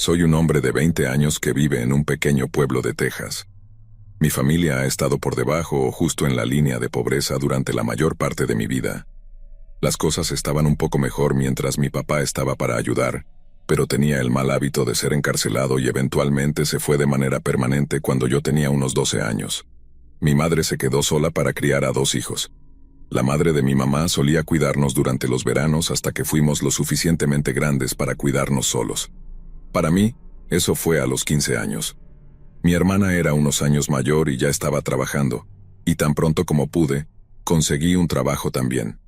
Soy un hombre de 20 años que vive en un pequeño pueblo de Texas. Mi familia ha estado por debajo o justo en la línea de pobreza durante la mayor parte de mi vida. Las cosas estaban un poco mejor mientras mi papá estaba para ayudar, pero tenía el mal hábito de ser encarcelado y eventualmente se fue de manera permanente cuando yo tenía unos 12 años. Mi madre se quedó sola para criar a 2 hijos. La madre de mi mamá solía cuidarnos durante los veranos hasta que fuimos lo suficientemente grandes para cuidarnos solos. Para mí, eso fue a los 15 años. Mi hermana era unos años mayor y ya estaba trabajando, y tan pronto como pude, conseguí un trabajo también.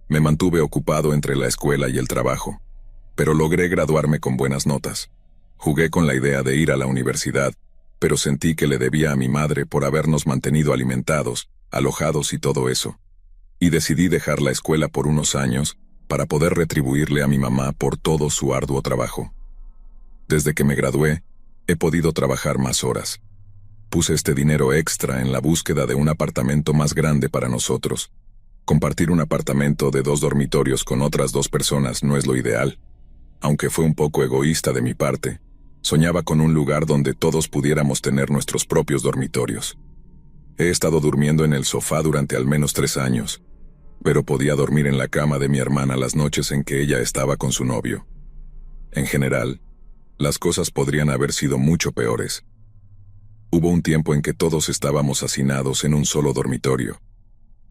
Me mantuve ocupado entre la escuela y el trabajo, pero logré graduarme con buenas notas. Jugué con la idea de ir a la universidad, pero sentí que le debía a mi madre por habernos mantenido alimentados, alojados y todo eso. Y decidí dejar la escuela por unos años para poder retribuirle a mi mamá por todo su arduo trabajo. Desde que me gradué, he podido trabajar más horas. Puse este dinero extra en la búsqueda de un apartamento más grande para nosotros. Compartir un apartamento de 2 dormitorios con otras 2 personas no es lo ideal. Aunque fue un poco egoísta de mi parte, soñaba con un lugar donde todos pudiéramos tener nuestros propios dormitorios. He estado durmiendo en el sofá durante al menos 3 años, pero podía dormir en la cama de mi hermana las noches en que ella estaba con su novio. En general, las cosas podrían haber sido mucho peores. Hubo un tiempo en que todos estábamos hacinados en un solo dormitorio.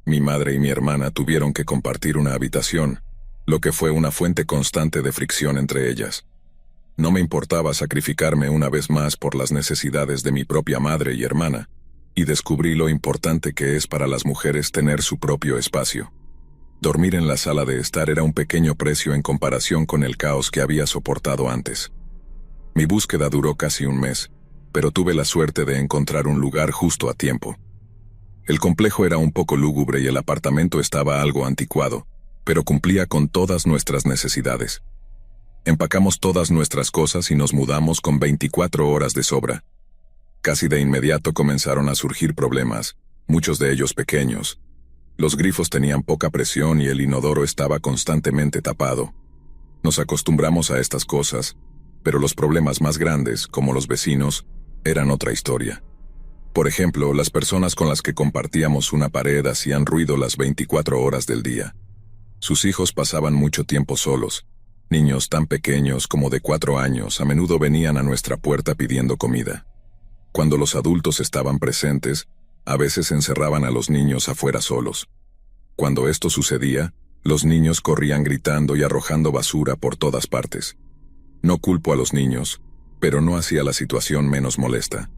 Mi madre y mi hermana tuvieron que compartir una habitación, lo que fue una fuente constante de fricción entre ellas. No me importaba sacrificarme una vez más por las necesidades de mi propia madre y hermana, y descubrí lo importante que es para las mujeres tener su propio espacio. Dormir en la sala de estar era un pequeño precio en comparación con el caos que había soportado antes. Mi búsqueda duró casi un mes, pero tuve la suerte de encontrar un lugar justo a tiempo. El complejo era un poco lúgubre y el apartamento estaba algo anticuado, pero cumplía con todas nuestras necesidades. Empacamos todas nuestras cosas y nos mudamos con 24 horas de sobra. Casi de inmediato comenzaron a surgir problemas, muchos de ellos pequeños. Los grifos tenían poca presión y el inodoro estaba constantemente tapado. Nos acostumbramos a estas cosas, pero los problemas más grandes, como los vecinos, eran otra historia. Por ejemplo, las personas con las que compartíamos una pared hacían ruido las 24 horas del día. Sus hijos pasaban mucho tiempo solos. Niños tan pequeños como de 4 años a menudo venían a nuestra puerta pidiendo comida. Cuando los adultos estaban presentes, a veces encerraban a los niños afuera solos. Cuando esto sucedía, los niños corrían gritando y arrojando basura por todas partes. No culpo a los niños, pero no hacía la situación menos molesta.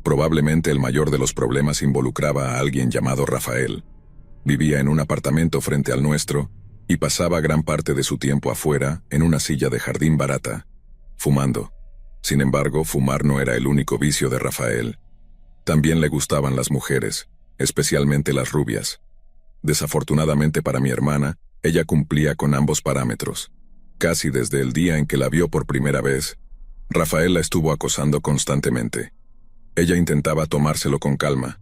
Probablemente el mayor de los problemas involucraba a alguien llamado Rafael. Vivía en un apartamento frente al nuestro y pasaba gran parte de su tiempo afuera, en una silla de jardín barata, fumando. Sin embargo, fumar no era el único vicio de Rafael. También le gustaban las mujeres, especialmente las rubias. Desafortunadamente para mi hermana, ella cumplía con ambos parámetros. Casi desde el día en que la vio por primera vez, Rafael la estuvo acosando constantemente. Ella intentaba tomárselo con calma.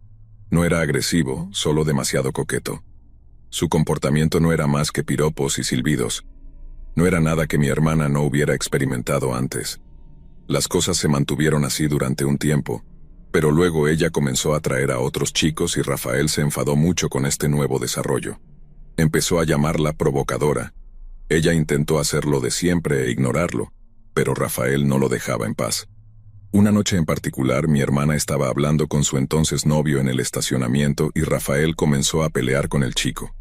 No era agresivo, solo demasiado coqueto. Su comportamiento no era más que piropos y silbidos. No era nada que mi hermana no hubiera experimentado antes. Las cosas se mantuvieron así durante un tiempo, pero luego ella comenzó a atraer a otros chicos y Rafael se enfadó mucho con este nuevo desarrollo. Empezó a llamarla provocadora. Ella intentó hacerlo de siempre e ignorarlo, pero Rafael no lo dejaba en paz. Una noche en particular, mi hermana estaba hablando con su entonces novio en el estacionamiento y Rafael comenzó a pelear con el chico.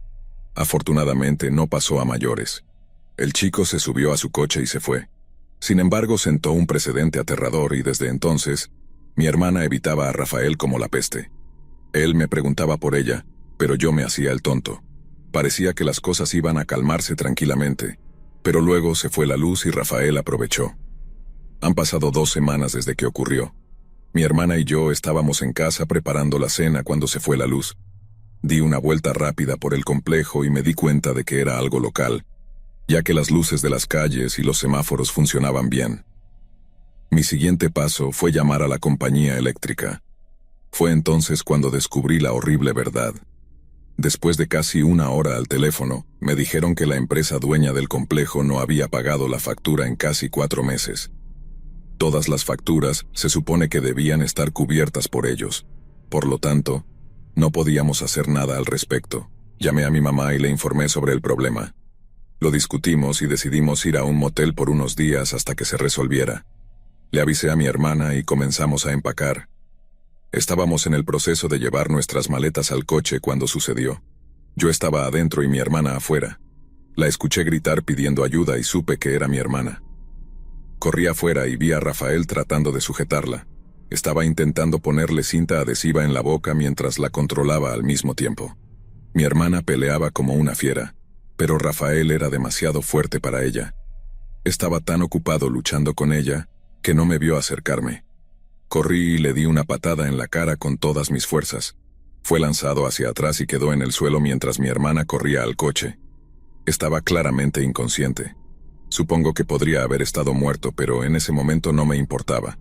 Afortunadamente no pasó a mayores. El chico se subió a su coche y se fue. Sin embargo, sentó un precedente aterrador y desde entonces, mi hermana evitaba a Rafael como la peste. Él me preguntaba por ella, pero yo me hacía el tonto. Parecía que las cosas iban a calmarse tranquilamente, pero luego se fue la luz y Rafael aprovechó. Han pasado 2 semanas desde que ocurrió. Mi hermana y yo estábamos en casa preparando la cena cuando se fue la luz. Di una vuelta rápida por el complejo y me di cuenta de que era algo local, ya que las luces de las calles y los semáforos funcionaban bien. Mi siguiente paso fue llamar a la compañía eléctrica. Fue entonces cuando descubrí la horrible verdad. Después de casi 1 hora al teléfono, me dijeron que la empresa dueña del complejo no había pagado la factura en casi 4 meses. Todas las facturas se supone que debían estar cubiertas por ellos. Por lo tanto, no podíamos hacer nada al respecto. Llamé a mi mamá y le informé sobre el problema. Lo discutimos y decidimos ir a un motel por unos días hasta que se resolviera. Le avisé a mi hermana y comenzamos a empacar. Estábamos en el proceso de llevar nuestras maletas al coche cuando sucedió. Yo estaba adentro y mi hermana afuera. La escuché gritar pidiendo ayuda y supe que era mi hermana. Corrí afuera y vi a Rafael tratando de sujetarla. Estaba intentando ponerle cinta adhesiva en la boca mientras la controlaba al mismo tiempo. Mi hermana peleaba como una fiera, pero Rafael era demasiado fuerte para ella. Estaba tan ocupado luchando con ella que no me vio acercarme. Corrí y le di una patada en la cara con todas mis fuerzas. Fue lanzado hacia atrás y quedó en el suelo mientras mi hermana corría al coche. Estaba claramente inconsciente. Supongo que podría haber estado muerto, pero en ese momento no me importaba.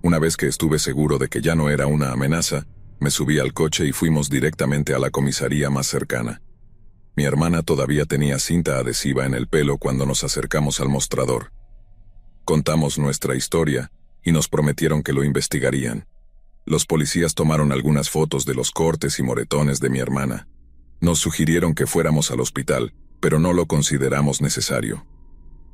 Una vez que estuve seguro de que ya no era una amenaza, me subí al coche y fuimos directamente a la comisaría más cercana. Mi hermana todavía tenía cinta adhesiva en el pelo cuando nos acercamos al mostrador. Contamos nuestra historia y nos prometieron que lo investigarían. Los policías tomaron algunas fotos de los cortes y moretones de mi hermana. Nos sugirieron que fuéramos al hospital, pero no lo consideramos necesario.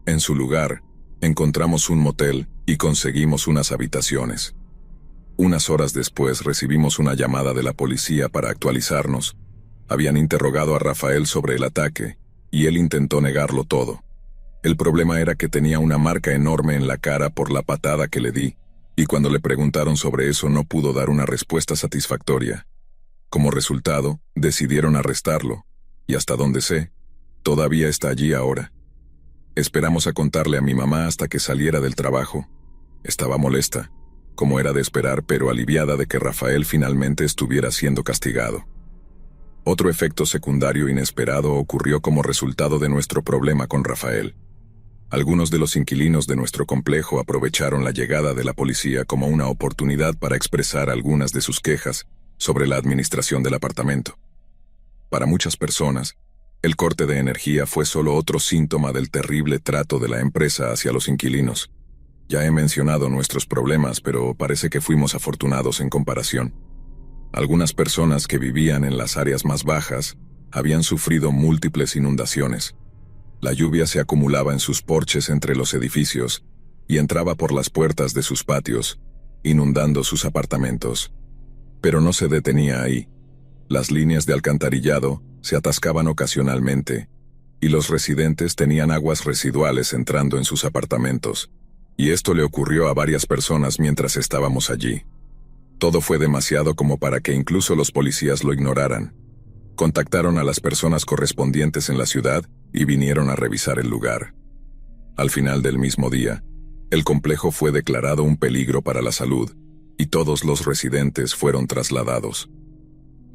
En su lugar, encontramos un motel y conseguimos unas habitaciones. Unas horas después recibimos una llamada de la policía para actualizarnos. Habían interrogado a Rafael sobre el ataque, y él intentó negarlo todo. El problema era que tenía una marca enorme en la cara por la patada que le di, y cuando le preguntaron sobre eso no pudo dar una respuesta satisfactoria. Como resultado, decidieron arrestarlo, y hasta donde sé, todavía está allí ahora. Esperamos a contarle a mi mamá hasta que saliera del trabajo. Estaba molesta, como era de esperar, pero aliviada de que Rafael finalmente estuviera siendo castigado. Otro efecto secundario inesperado ocurrió como resultado de nuestro problema con Rafael. Algunos de los inquilinos de nuestro complejo aprovecharon la llegada de la policía como una oportunidad para expresar algunas de sus quejas sobre la administración del apartamento. Para muchas personas, el corte de energía fue solo otro síntoma del terrible trato de la empresa hacia los inquilinos. Ya he mencionado nuestros problemas, pero parece que fuimos afortunados en comparación. Algunas personas que vivían en las áreas más bajas habían sufrido múltiples inundaciones. La lluvia se acumulaba en sus porches entre los edificios y entraba por las puertas de sus patios, inundando sus apartamentos. Pero no se detenía ahí. Las líneas de alcantarillado se atascaban ocasionalmente, y los residentes tenían aguas residuales entrando en sus apartamentos, y esto le ocurrió a varias personas mientras estábamos allí. Todo fue demasiado como para que incluso los policías lo ignoraran. Contactaron a las personas correspondientes en la ciudad y vinieron a revisar el lugar. Al final del mismo día, el complejo fue declarado un peligro para la salud, y todos los residentes fueron trasladados.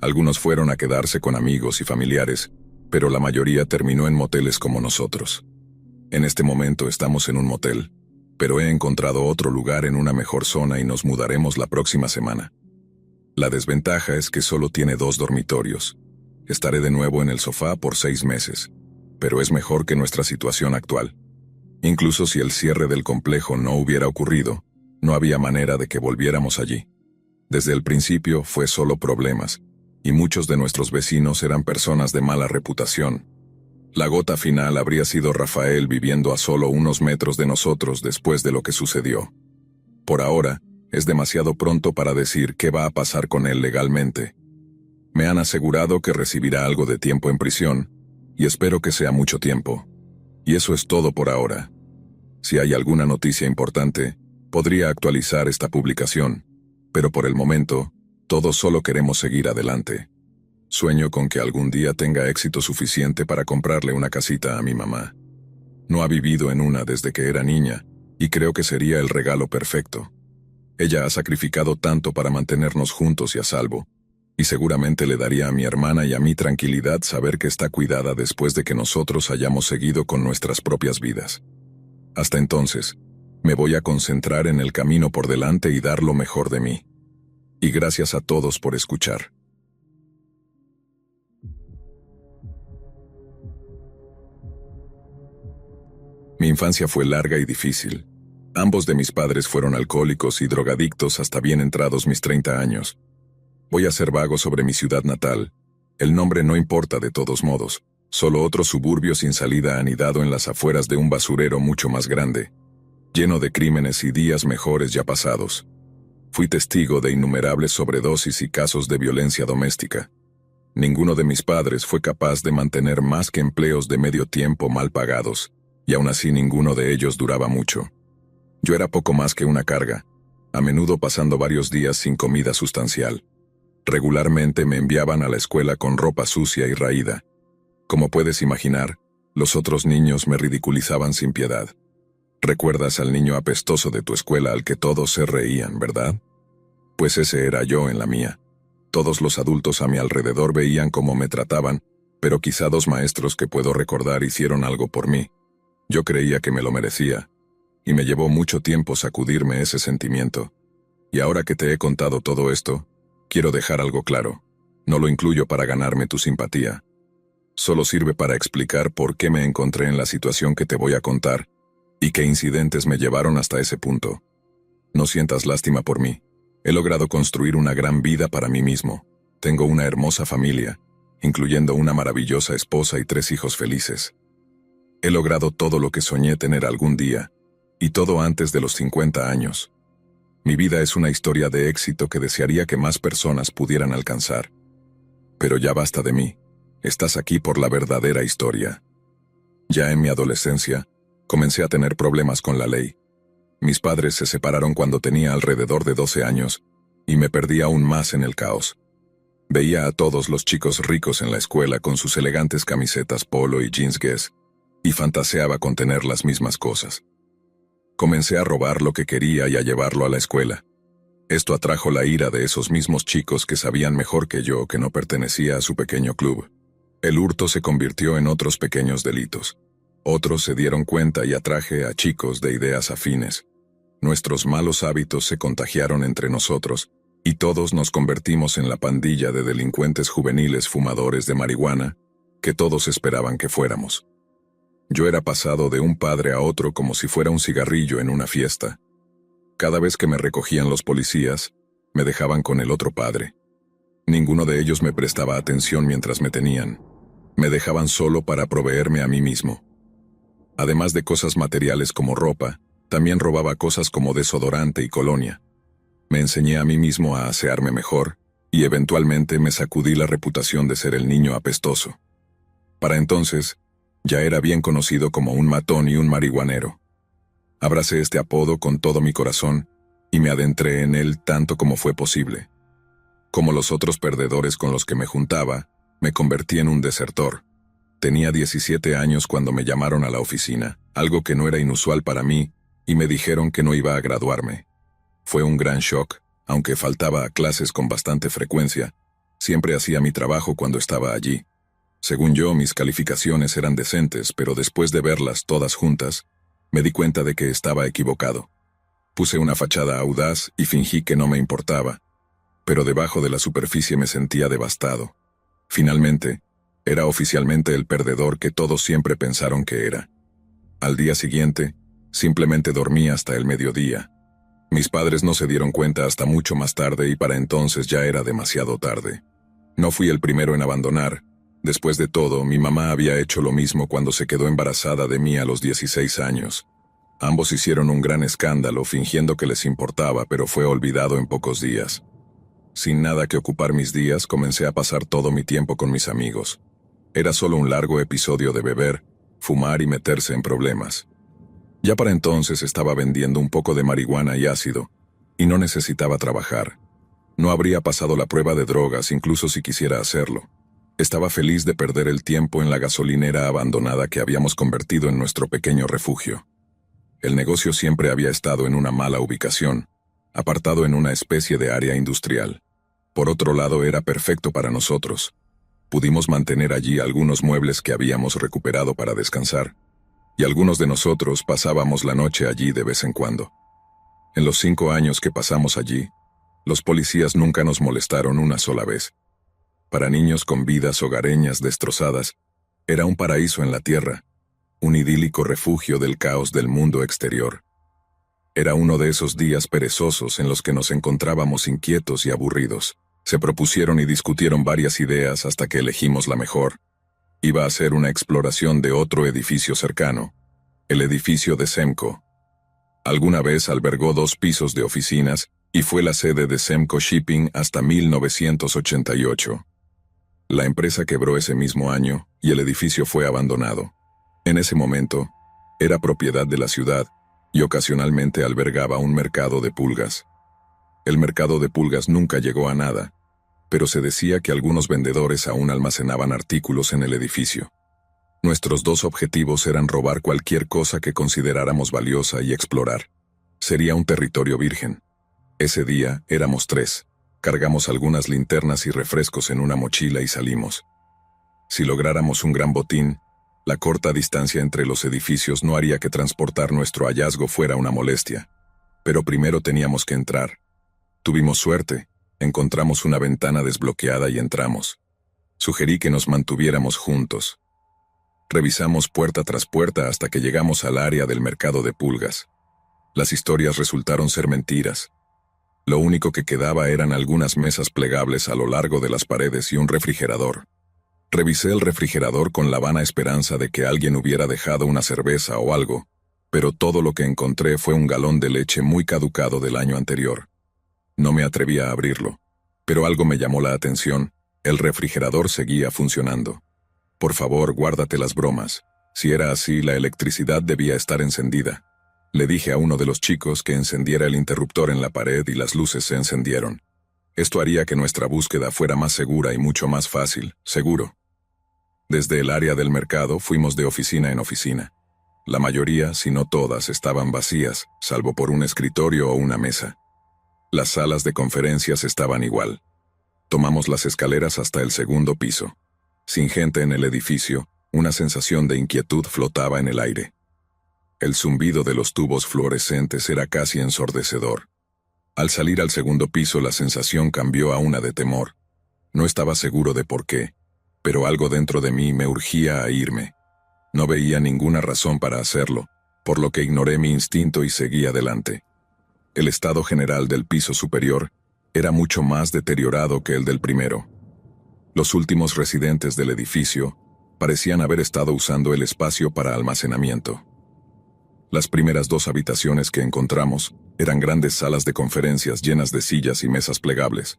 Algunos fueron a quedarse con amigos y familiares, pero la mayoría terminó en moteles como nosotros. En este momento estamos en un motel, pero he encontrado otro lugar en una mejor zona y nos mudaremos la próxima semana. La desventaja es que solo tiene 2 dormitorios. Estaré de nuevo en el sofá por 6 meses, pero es mejor que nuestra situación actual. Incluso si el cierre del complejo no hubiera ocurrido, no había manera de que volviéramos allí. Desde el principio fue solo problemas, y muchos de nuestros vecinos eran personas de mala reputación. La gota final habría sido Rafael viviendo a solo unos metros de nosotros después de lo que sucedió. Por ahora, es demasiado pronto para decir qué va a pasar con él legalmente. Me han asegurado que recibirá algo de tiempo en prisión, y espero que sea mucho tiempo. Y eso es todo por ahora. Si hay alguna noticia importante, podría actualizar esta publicación, pero por el momento, todos solo queremos seguir adelante. Sueño con que algún día tenga éxito suficiente para comprarle una casita a mi mamá. No ha vivido en una desde que era niña, y creo que sería el regalo perfecto. Ella ha sacrificado tanto para mantenernos juntos y a salvo, y seguramente le daría a mi hermana y a mí tranquilidad saber que está cuidada después de que nosotros hayamos seguido con nuestras propias vidas. Hasta entonces, me voy a concentrar en el camino por delante y dar lo mejor de mí. Y gracias a todos por escuchar. Mi infancia fue larga y difícil. Ambos de mis padres fueron alcohólicos y drogadictos hasta bien entrados mis 30 años. Voy a ser vago sobre mi ciudad natal. El nombre no importa de todos modos, solo otro suburbio sin salida anidado en las afueras de un basurero mucho más grande, lleno de crímenes y días mejores ya pasados. Fui testigo de innumerables sobredosis y casos de violencia doméstica. Ninguno de mis padres fue capaz de mantener más que empleos de medio tiempo mal pagados, y aún así ninguno de ellos duraba mucho. Yo era poco más que una carga, a menudo pasando varios días sin comida sustancial. Regularmente me enviaban a la escuela con ropa sucia y raída. Como puedes imaginar, los otros niños me ridiculizaban sin piedad. Recuerdas al niño apestoso de tu escuela al que todos se reían, ¿verdad? Pues ese era yo en la mía. Todos los adultos a mi alrededor veían cómo me trataban, pero quizá 2 maestros que puedo recordar hicieron algo por mí. Yo creía que me lo merecía, y me llevó mucho tiempo sacudirme ese sentimiento. Y ahora que te he contado todo esto, quiero dejar algo claro. No lo incluyo para ganarme tu simpatía. Solo sirve para explicar por qué me encontré en la situación que te voy a contar, y qué incidentes me llevaron hasta ese punto. No sientas lástima por mí. He logrado construir una gran vida para mí mismo. Tengo una hermosa familia, incluyendo una maravillosa esposa y 3 hijos felices. He logrado todo lo que soñé tener algún día, y todo antes de los 50 años. Mi vida es una historia de éxito que desearía que más personas pudieran alcanzar. Pero ya basta de mí. Estás aquí por la verdadera historia. Ya en mi adolescencia, comencé a tener problemas con la ley. Mis padres se separaron cuando tenía alrededor de 12 años, y me perdí aún más en el caos. Veía a todos los chicos ricos en la escuela con sus elegantes camisetas polo y jeans Guess, y fantaseaba con tener las mismas cosas. Comencé a robar lo que quería y a llevarlo a la escuela. Esto atrajo la ira de esos mismos chicos que sabían mejor que yo que no pertenecía a su pequeño club. El hurto se convirtió en otros pequeños delitos. Otros se dieron cuenta y atraje a chicos de ideas afines. Nuestros malos hábitos se contagiaron entre nosotros, y todos nos convertimos en la pandilla de delincuentes juveniles fumadores de marihuana que todos esperaban que fuéramos. Yo era pasado de un padre a otro como si fuera un cigarrillo en una fiesta. Cada vez que me recogían los policías, me dejaban con el otro padre. Ninguno de ellos me prestaba atención mientras me tenían. Me dejaban solo para proveerme a mí mismo. Además de cosas materiales como ropa, también robaba cosas como desodorante y colonia. Me enseñé a mí mismo a asearme mejor, y eventualmente me sacudí la reputación de ser el niño apestoso. Para entonces, ya era bien conocido como un matón y un marihuanero. Abracé este apodo con todo mi corazón, y me adentré en él tanto como fue posible. Como los otros perdedores con los que me juntaba, me convertí en un desertor. Tenía 17 años cuando me llamaron a la oficina, algo que no era inusual para mí, y me dijeron que no iba a graduarme. Fue un gran shock, aunque faltaba a clases con bastante frecuencia. Siempre hacía mi trabajo cuando estaba allí. Según yo, mis calificaciones eran decentes, pero después de verlas todas juntas, me di cuenta de que estaba equivocado. Puse una fachada audaz y fingí que no me importaba, pero debajo de la superficie me sentía devastado. Finalmente, era oficialmente el perdedor que todos siempre pensaron que era. Al día siguiente, simplemente dormí hasta el mediodía. Mis padres no se dieron cuenta hasta mucho más tarde y para entonces ya era demasiado tarde. No fui el primero en abandonar. Después de todo, mi mamá había hecho lo mismo cuando se quedó embarazada de mí a los 16 años. Ambos hicieron un gran escándalo fingiendo que les importaba, pero fue olvidado en pocos días. Sin nada que ocupar mis días, comencé a pasar todo mi tiempo con mis amigos. Era solo un largo episodio de beber, fumar y meterse en problemas. Ya para entonces estaba vendiendo un poco de marihuana y ácido, y no necesitaba trabajar. No habría pasado la prueba de drogas incluso si quisiera hacerlo. Estaba feliz de perder el tiempo en la gasolinera abandonada que habíamos convertido en nuestro pequeño refugio. El negocio siempre había estado en una mala ubicación, apartado en una especie de área industrial. Por otro lado, era perfecto para nosotros. Pudimos mantener allí algunos muebles que habíamos recuperado para descansar, y algunos de nosotros pasábamos la noche allí de vez en cuando. En los 5 años que pasamos allí, los policías nunca nos molestaron una sola vez. Para niños con vidas hogareñas destrozadas, era un paraíso en la tierra, un idílico refugio del caos del mundo exterior. Era uno de esos días perezosos en los que nos encontrábamos inquietos y aburridos. Se propusieron y discutieron varias ideas hasta que elegimos la mejor. Iba a ser una exploración de otro edificio cercano, el edificio de Semco. Alguna vez albergó 2 pisos de oficinas y fue la sede de Semco Shipping hasta 1988. La empresa quebró ese mismo año y el edificio fue abandonado. En ese momento, era propiedad de la ciudad y ocasionalmente albergaba un mercado de pulgas. El mercado de pulgas nunca llegó a nada, pero se decía que algunos vendedores aún almacenaban artículos en el edificio. Nuestros 2 objetivos eran robar cualquier cosa que consideráramos valiosa y explorar. Sería un territorio virgen. Ese día éramos 3. Cargamos algunas linternas y refrescos en una mochila y salimos. Si lográramos un gran botín, la corta distancia entre los edificios no haría que transportar nuestro hallazgo fuera una molestia. Pero primero teníamos que entrar. Tuvimos suerte, encontramos una ventana desbloqueada y entramos. Sugerí que nos mantuviéramos juntos. Revisamos puerta tras puerta hasta que llegamos al área del mercado de pulgas. Las historias resultaron ser mentiras. Lo único que quedaba eran algunas mesas plegables a lo largo de las paredes y un refrigerador. Revisé el refrigerador con la vana esperanza de que alguien hubiera dejado una cerveza o algo, pero todo lo que encontré fue un galón de leche muy caducado del año anterior. No me atreví a abrirlo, pero algo me llamó la atención: el refrigerador seguía funcionando. Por favor, guárdate las bromas. Si era así, la electricidad debía estar encendida. Le dije a uno de los chicos que encendiera el interruptor en la pared y las luces se encendieron. Esto haría que nuestra búsqueda fuera más segura y mucho más fácil, seguro. Desde el área del mercado fuimos de oficina en oficina. La mayoría, si no todas, estaban vacías, salvo por un escritorio o una mesa. Las salas de conferencias estaban igual. Tomamos las escaleras hasta el 2.º piso. Sin gente en el edificio, una sensación de inquietud flotaba en el aire. El zumbido de los tubos fluorescentes era casi ensordecedor. Al salir al 2.º piso, la sensación cambió a una de temor. No estaba seguro de por qué, pero algo dentro de mí me urgía a irme. No veía ninguna razón para hacerlo, por lo que ignoré mi instinto y seguí adelante. El estado general del piso superior era mucho más deteriorado que el del primero. Los últimos residentes del edificio parecían haber estado usando el espacio para almacenamiento. Las primeras 2 habitaciones que encontramos eran grandes salas de conferencias llenas de sillas y mesas plegables.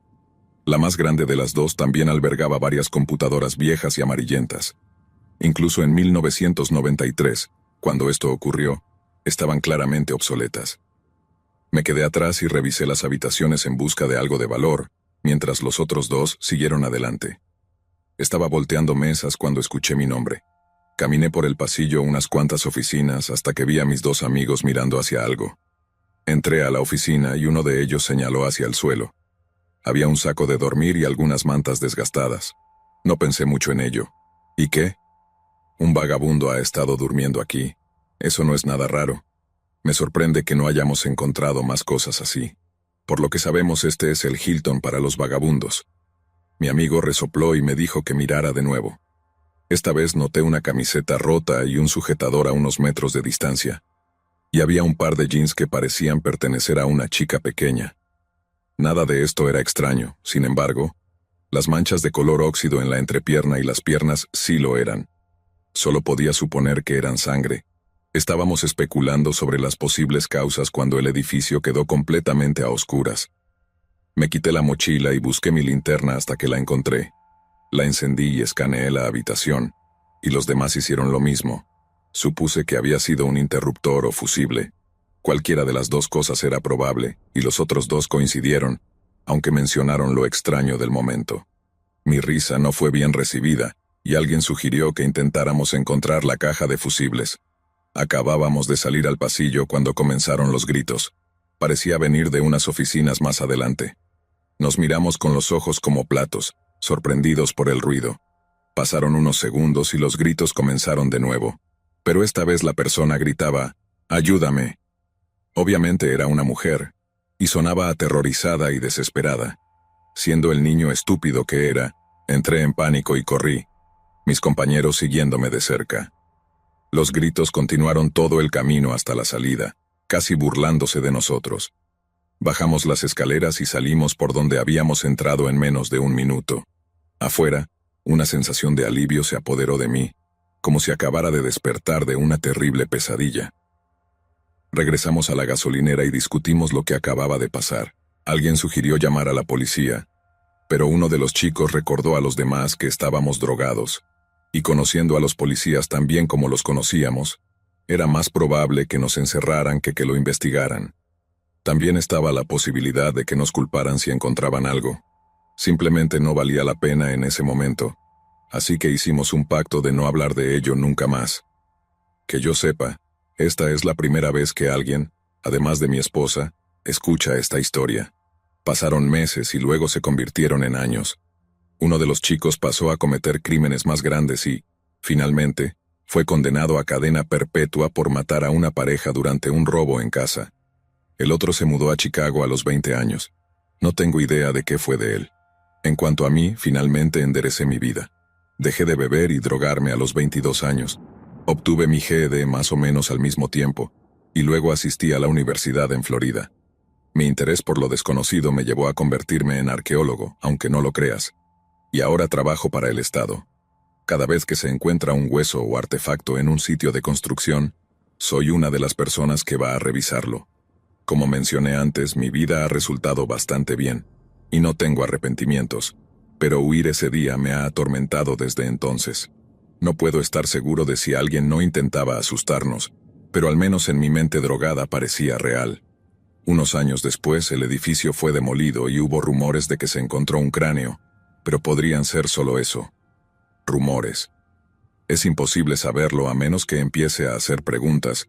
La más grande de las 2 también albergaba varias computadoras viejas y amarillentas. Incluso en 1993, cuando esto ocurrió, estaban claramente obsoletas. Me quedé atrás y revisé las habitaciones en busca de algo de valor, mientras los otros 2 siguieron adelante. Estaba volteando mesas cuando escuché mi nombre. Caminé por el pasillo unas cuantas oficinas hasta que vi a mis 2 amigos mirando hacia algo. Entré a la oficina y uno de ellos señaló hacia el suelo. Había un saco de dormir y algunas mantas desgastadas. No pensé mucho en ello. ¿Y qué? Un vagabundo ha estado durmiendo aquí. Eso no es nada raro. Me sorprende que no hayamos encontrado más cosas así. Por lo que sabemos, este es el Hilton para los vagabundos. Mi amigo resopló y me dijo que mirara de nuevo. Esta vez noté una camiseta rota y un sujetador a unos metros de distancia. Y había un par de jeans que parecían pertenecer a una chica pequeña. Nada de esto era extraño, sin embargo, las manchas de color óxido en la entrepierna y las piernas sí lo eran. Solo podía suponer que eran sangre. Estábamos especulando sobre las posibles causas cuando el edificio quedó completamente a oscuras. Me quité la mochila y busqué mi linterna hasta que la encontré. La encendí y escaneé la habitación, y los demás hicieron lo mismo. Supuse que había sido un interruptor o fusible. Cualquiera de las 2 cosas era probable, y los otros 2 coincidieron, aunque mencionaron lo extraño del momento. Mi risa no fue bien recibida, y alguien sugirió que intentáramos encontrar la caja de fusibles. Acabábamos de salir al pasillo cuando comenzaron los gritos. Parecía venir de unas oficinas más adelante. Nos miramos con los ojos como platos, sorprendidos por el ruido. Pasaron unos segundos y los gritos comenzaron de nuevo. Pero esta vez la persona gritaba, «¡Ayúdame!». Obviamente era una mujer, y sonaba aterrorizada y desesperada. Siendo el niño estúpido que era, entré en pánico y corrí, mis compañeros siguiéndome de cerca. Los gritos continuaron todo el camino hasta la salida, casi burlándose de nosotros. Bajamos las escaleras y salimos por donde habíamos entrado en menos de 1 minuto. Afuera, una sensación de alivio se apoderó de mí, como si acabara de despertar de una terrible pesadilla. Regresamos a la gasolinera y discutimos lo que acababa de pasar. Alguien sugirió llamar a la policía, pero uno de los chicos recordó a los demás que estábamos drogados, y conociendo a los policías tan bien como los conocíamos, era más probable que nos encerraran que lo investigaran. También estaba la posibilidad de que nos culparan si encontraban algo. Simplemente no valía la pena en ese momento, así que hicimos un pacto de no hablar de ello nunca más. Que yo sepa, esta es la primera vez que alguien, además de mi esposa, escucha esta historia. Pasaron meses y luego se convirtieron en años. Uno de los chicos pasó a cometer crímenes más grandes y, finalmente, fue condenado a cadena perpetua por matar a una pareja durante un robo en casa. El otro se mudó a Chicago a los 20 años. No tengo idea de qué fue de él. En cuanto a mí, finalmente enderecé mi vida. Dejé de beber y drogarme a los 22 años. Obtuve mi GED más o menos al mismo tiempo, y luego asistí a la universidad en Florida. Mi interés por lo desconocido me llevó a convertirme en arqueólogo, aunque no lo creas. Y ahora trabajo para el Estado. Cada vez que se encuentra un hueso o artefacto en un sitio de construcción, soy una de las personas que va a revisarlo. Como mencioné antes, mi vida ha resultado bastante bien, y no tengo arrepentimientos, pero huir ese día me ha atormentado desde entonces. No puedo estar seguro de si alguien no intentaba asustarnos, pero al menos en mi mente drogada parecía real. Unos años después, el edificio fue demolido y hubo rumores de que se encontró un cráneo, pero podrían ser solo eso. Rumores. Es imposible saberlo a menos que empiece a hacer preguntas,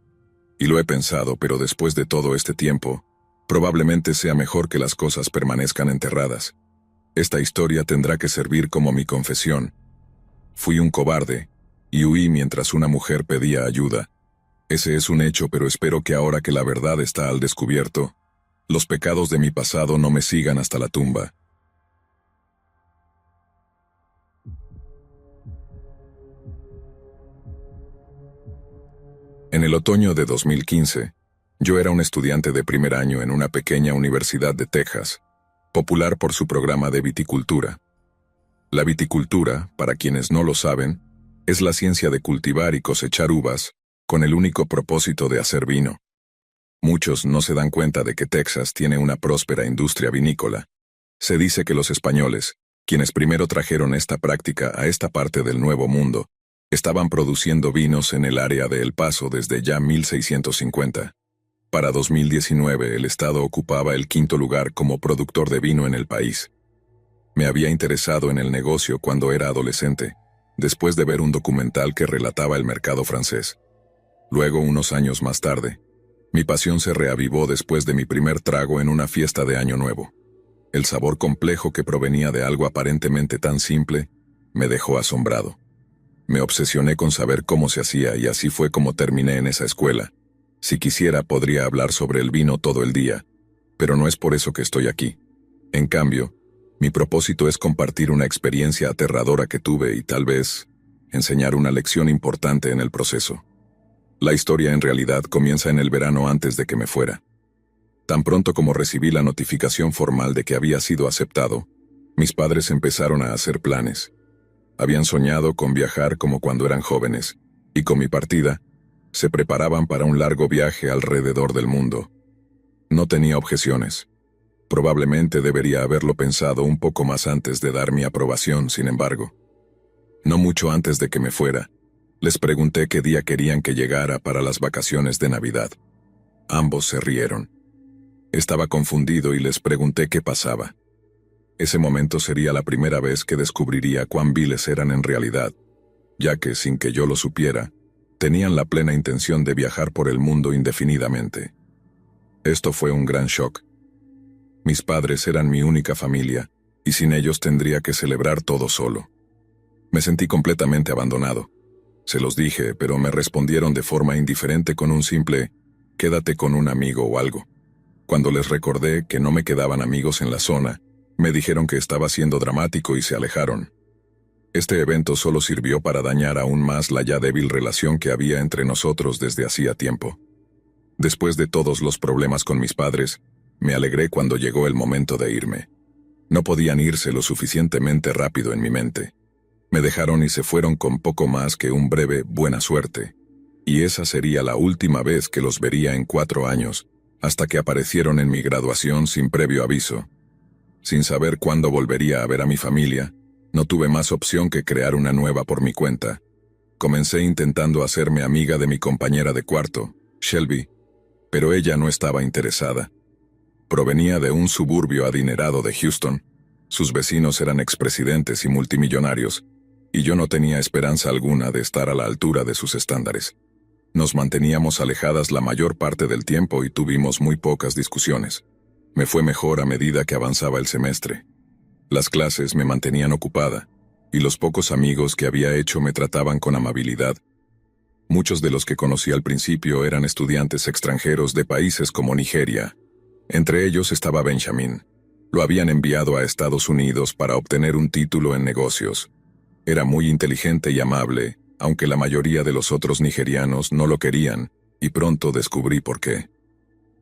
y lo he pensado, pero después de todo este tiempo, probablemente sea mejor que las cosas permanezcan enterradas. Esta historia tendrá que servir como mi confesión. Fui un cobarde, y huí mientras una mujer pedía ayuda. Ese es un hecho, pero espero que ahora que la verdad está al descubierto, los pecados de mi pasado no me sigan hasta la tumba. En el otoño de 2015, yo era un estudiante de primer año en una pequeña universidad de Texas, popular por su programa de viticultura. La viticultura, para quienes no lo saben, es la ciencia de cultivar y cosechar uvas, con el único propósito de hacer vino. Muchos no se dan cuenta de que Texas tiene una próspera industria vinícola. Se dice que los españoles, quienes primero trajeron esta práctica a esta parte del Nuevo Mundo, estaban produciendo vinos en el área de El Paso desde ya 1650. Para 2019 el estado ocupaba el 5º lugar como productor de vino en el país. Me había interesado en el negocio cuando era adolescente, después de ver un documental que relataba el mercado francés. Luego, unos años más tarde, mi pasión se reavivó después de mi primer trago en una fiesta de Año Nuevo. El sabor complejo que provenía de algo aparentemente tan simple me dejó asombrado. Me obsesioné con saber cómo se hacía y así fue como terminé en esa escuela. Si quisiera, podría hablar sobre el vino todo el día, pero no es por eso que estoy aquí. En cambio, mi propósito es compartir una experiencia aterradora que tuve y tal vez enseñar una lección importante en el proceso. La historia en realidad comienza en el verano antes de que me fuera. Tan pronto como recibí la notificación formal de que había sido aceptado, mis padres empezaron a hacer planes. Habían soñado con viajar como cuando eran jóvenes, y con mi partida, se preparaban para un largo viaje alrededor del mundo. No tenía objeciones. Probablemente debería haberlo pensado un poco más antes de dar mi aprobación, sin embargo. No mucho antes de que me fuera, les pregunté qué día querían que llegara para las vacaciones de Navidad. Ambos se rieron. Estaba confundido y les pregunté qué pasaba. Ese momento sería la primera vez que descubriría cuán viles eran en realidad, ya que, sin que yo lo supiera, tenían la plena intención de viajar por el mundo indefinidamente. Esto fue un gran shock. Mis padres eran mi única familia, y sin ellos tendría que celebrar todo solo. Me sentí completamente abandonado. Se los dije, pero me respondieron de forma indiferente con un simple «quédate con un amigo o algo». Cuando les recordé que no me quedaban amigos en la zona, me dijeron que estaba siendo dramático y se alejaron. Este evento solo sirvió para dañar aún más la ya débil relación que había entre nosotros desde hacía tiempo. Después de todos los problemas con mis padres, me alegré cuando llegó el momento de irme. No podían irse lo suficientemente rápido en mi mente. Me dejaron y se fueron con poco más que un breve buena suerte. Y esa sería la última vez que los vería en 4 años, hasta que aparecieron en mi graduación sin previo aviso. Sin saber cuándo volvería a ver a mi familia, no tuve más opción que crear una nueva por mi cuenta. Comencé intentando hacerme amiga de mi compañera de cuarto, Shelby, pero ella no estaba interesada. Provenía de un suburbio adinerado de Houston. Sus vecinos eran expresidentes y multimillonarios, y yo no tenía esperanza alguna de estar a la altura de sus estándares. Nos manteníamos alejadas la mayor parte del tiempo y tuvimos muy pocas discusiones. Me fue mejor a medida que avanzaba el semestre. Las clases me mantenían ocupada, y los pocos amigos que había hecho me trataban con amabilidad. Muchos de los que conocí al principio eran estudiantes extranjeros de países como Nigeria. Entre ellos estaba Benjamin. Lo habían enviado a Estados Unidos para obtener un título en negocios. Era muy inteligente y amable, aunque la mayoría de los otros nigerianos no lo querían, y pronto descubrí por qué.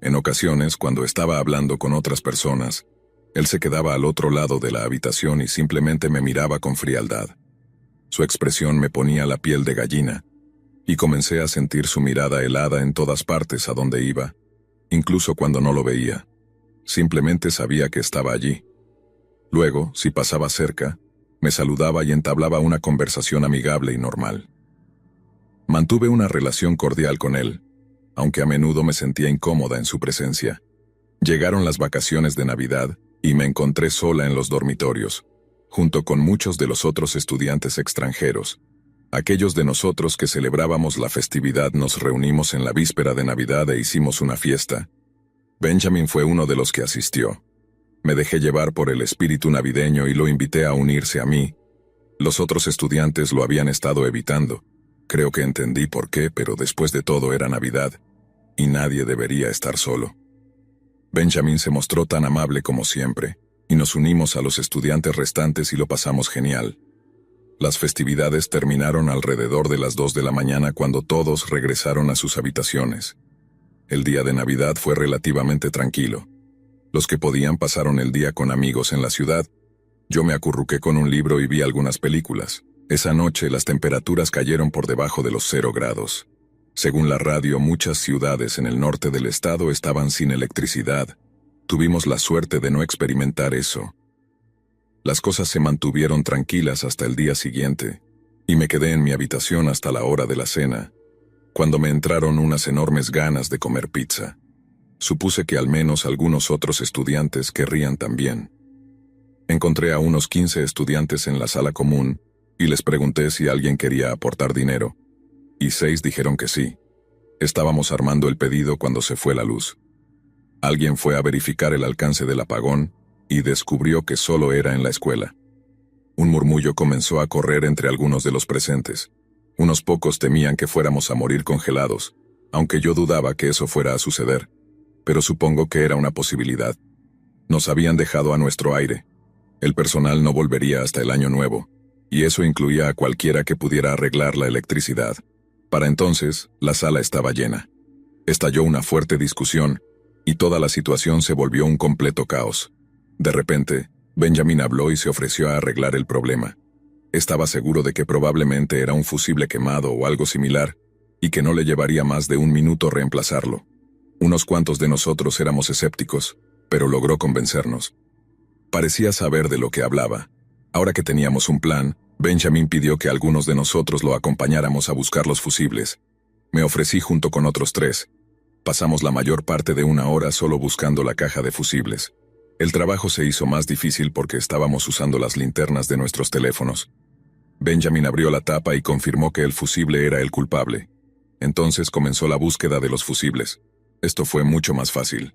En ocasiones, cuando estaba hablando con otras personas, él se quedaba al otro lado de la habitación y simplemente me miraba con frialdad. Su expresión me ponía la piel de gallina, y comencé a sentir su mirada helada en todas partes a donde iba, incluso cuando no lo veía. Simplemente sabía que estaba allí. Luego, si pasaba cerca, me saludaba y entablaba una conversación amigable y normal. Mantuve una relación cordial con él, aunque a menudo me sentía incómoda en su presencia. Llegaron las vacaciones de Navidad y me encontré sola en los dormitorios, junto con muchos de los otros estudiantes extranjeros. Aquellos de nosotros que celebrábamos la festividad nos reunimos en la víspera de Navidad e hicimos una fiesta. Benjamin fue uno de los que asistió. Me dejé llevar por el espíritu navideño y lo invité a unirse a mí. Los otros estudiantes lo habían estado evitando. Creo que entendí por qué, pero después de todo era Navidad, y nadie debería estar solo. Benjamin se mostró tan amable como siempre, y nos unimos a los estudiantes restantes y lo pasamos genial. Las festividades terminaron alrededor de las 2 de la mañana cuando todos regresaron a sus habitaciones. El día de Navidad fue relativamente tranquilo. Los que podían pasaron el día con amigos en la ciudad. Yo me acurruqué con un libro y vi algunas películas. Esa noche las temperaturas cayeron por debajo de los 0 grados. Según la radio, muchas ciudades en el norte del estado estaban sin electricidad. Tuvimos la suerte de no experimentar eso. Las cosas se mantuvieron tranquilas hasta el día siguiente, y me quedé en mi habitación hasta la hora de la cena, cuando me entraron unas enormes ganas de comer pizza. Supuse que al menos algunos otros estudiantes querrían también. Encontré a unos 15 estudiantes en la sala común, y les pregunté si alguien quería aportar dinero, y 6 dijeron que sí. Estábamos armando el pedido cuando se fue la luz. Alguien fue a verificar el alcance del apagón, y descubrió que solo era en la escuela. Un murmullo comenzó a correr entre algunos de los presentes. Unos pocos temían que fuéramos a morir congelados, aunque yo dudaba que eso fuera a suceder, pero supongo que era una posibilidad. Nos habían dejado a nuestro aire. El personal no volvería hasta el año nuevo, y eso incluía a cualquiera que pudiera arreglar la electricidad. Para entonces, la sala estaba llena. Estalló una fuerte discusión, y toda la situación se volvió un completo caos. De repente, Benjamin habló y se ofreció a arreglar el problema. Estaba seguro de que probablemente era un fusible quemado o algo similar, y que no le llevaría más de 1 minuto reemplazarlo. Unos cuantos de nosotros éramos escépticos, pero logró convencernos. Parecía saber de lo que hablaba. Ahora que teníamos un plan, Benjamin pidió que algunos de nosotros lo acompañáramos a buscar los fusibles. Me ofrecí junto con otros 3. Pasamos la mayor parte de 1 hora solo buscando la caja de fusibles. El trabajo se hizo más difícil porque estábamos usando las linternas de nuestros teléfonos. Benjamin abrió la tapa y confirmó que el fusible era el culpable. Entonces comenzó la búsqueda de los fusibles. Esto fue mucho más fácil.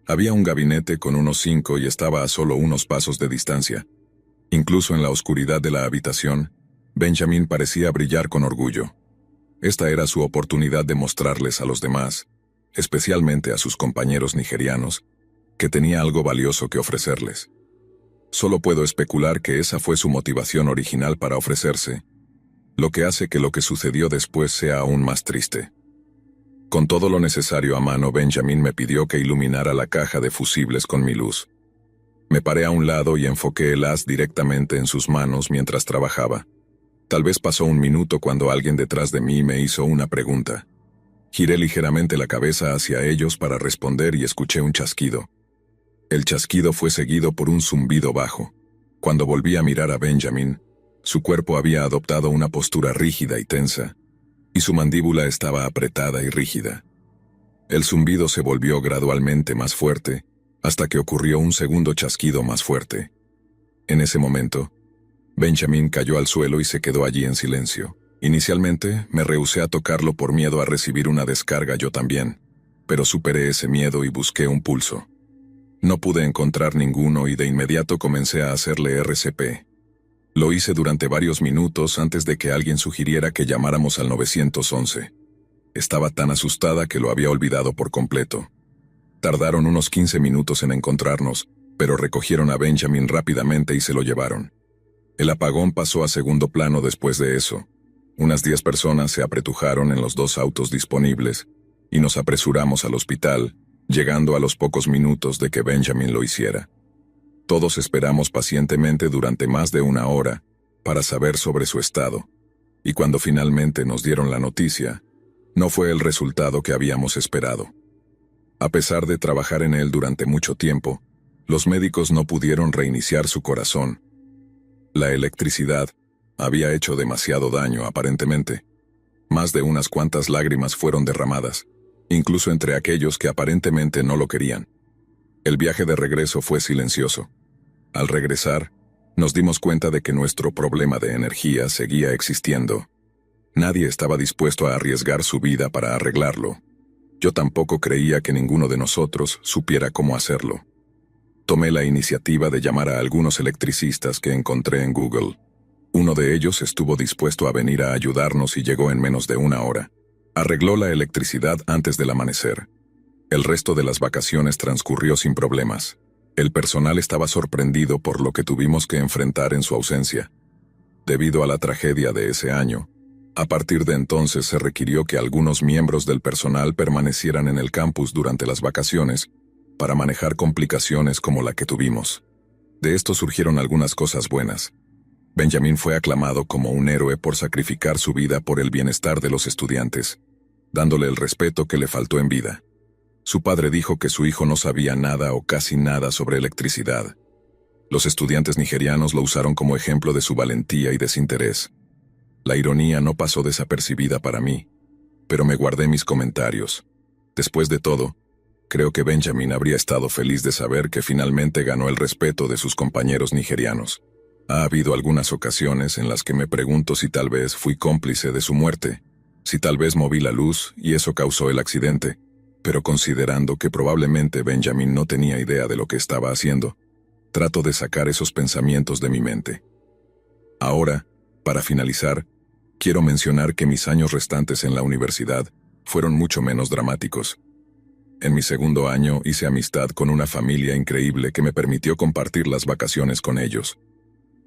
Había un gabinete con unos 5 y estaba a solo unos pasos de distancia. Incluso en la oscuridad de la habitación, Benjamin parecía brillar con orgullo. Esta era su oportunidad de mostrarles a los demás, especialmente a sus compañeros nigerianos, que tenía algo valioso que ofrecerles. Solo puedo especular que esa fue su motivación original para ofrecerse, lo que hace que lo que sucedió después sea aún más triste. Con todo lo necesario a mano, Benjamin me pidió que iluminara la caja de fusibles con mi luz. Me paré a un lado y enfoqué el haz directamente en sus manos mientras trabajaba. Tal vez pasó un minuto cuando alguien detrás de mí me hizo una pregunta. Giré ligeramente la cabeza hacia ellos para responder y escuché un chasquido. El chasquido fue seguido por un zumbido bajo. Cuando volví a mirar a Benjamin, su cuerpo había adoptado una postura rígida y tensa, y su mandíbula estaba apretada y rígida. El zumbido se volvió gradualmente más fuerte, hasta que ocurrió un segundo chasquido más fuerte. En ese momento, Benjamin cayó al suelo y se quedó allí en silencio. Inicialmente, me rehusé a tocarlo por miedo a recibir una descarga yo también, pero superé ese miedo y busqué un pulso. No pude encontrar ninguno y de inmediato comencé a hacerle RCP. Lo hice durante varios minutos antes de que alguien sugiriera que llamáramos al 911. Estaba tan asustada que lo había olvidado por completo. Tardaron unos 15 minutos en encontrarnos, pero recogieron a Benjamin rápidamente y se lo llevaron. El apagón pasó a segundo plano después de eso. Unas 10 personas se apretujaron en los 2 autos disponibles y nos apresuramos al hospital, llegando a los pocos minutos de que Benjamin lo hiciera. Todos esperamos pacientemente durante más de 1 hora para saber sobre su estado, y cuando finalmente nos dieron la noticia, no fue el resultado que habíamos esperado. A pesar de trabajar en él durante mucho tiempo, los médicos no pudieron reiniciar su corazón. La electricidad había hecho demasiado daño, aparentemente. Más de unas cuantas lágrimas fueron derramadas, incluso entre aquellos que aparentemente no lo querían. El viaje de regreso fue silencioso. Al regresar, nos dimos cuenta de que nuestro problema de energía seguía existiendo. Nadie estaba dispuesto a arriesgar su vida para arreglarlo. Yo tampoco creía que ninguno de nosotros supiera cómo hacerlo. Tomé la iniciativa de llamar a algunos electricistas que encontré en Google. Uno de ellos estuvo dispuesto a venir a ayudarnos y llegó en menos de 1 hora. Arregló la electricidad antes del amanecer. El resto de las vacaciones transcurrió sin problemas. El personal estaba sorprendido por lo que tuvimos que enfrentar en su ausencia. Debido a la tragedia de ese año, a partir de entonces se requirió que algunos miembros del personal permanecieran en el campus durante las vacaciones para manejar complicaciones como la que tuvimos. De esto surgieron algunas cosas buenas. Benjamin fue aclamado como un héroe por sacrificar su vida por el bienestar de los estudiantes, dándole el respeto que le faltó en vida. Su padre dijo que su hijo no sabía nada o casi nada sobre electricidad. Los estudiantes nigerianos lo usaron como ejemplo de su valentía y desinterés. La ironía no pasó desapercibida para mí, pero me guardé mis comentarios. Después de todo, creo que Benjamin habría estado feliz de saber que finalmente ganó el respeto de sus compañeros nigerianos. Ha habido algunas ocasiones en las que me pregunto si tal vez fui cómplice de su muerte, si tal vez moví la luz y eso causó el accidente, pero considerando que probablemente Benjamin no tenía idea de lo que estaba haciendo, trato de sacar esos pensamientos de mi mente. Ahora, para finalizar, quiero mencionar que mis años restantes en la universidad fueron mucho menos dramáticos. En mi segundo año hice amistad con una familia increíble que me permitió compartir las vacaciones con ellos.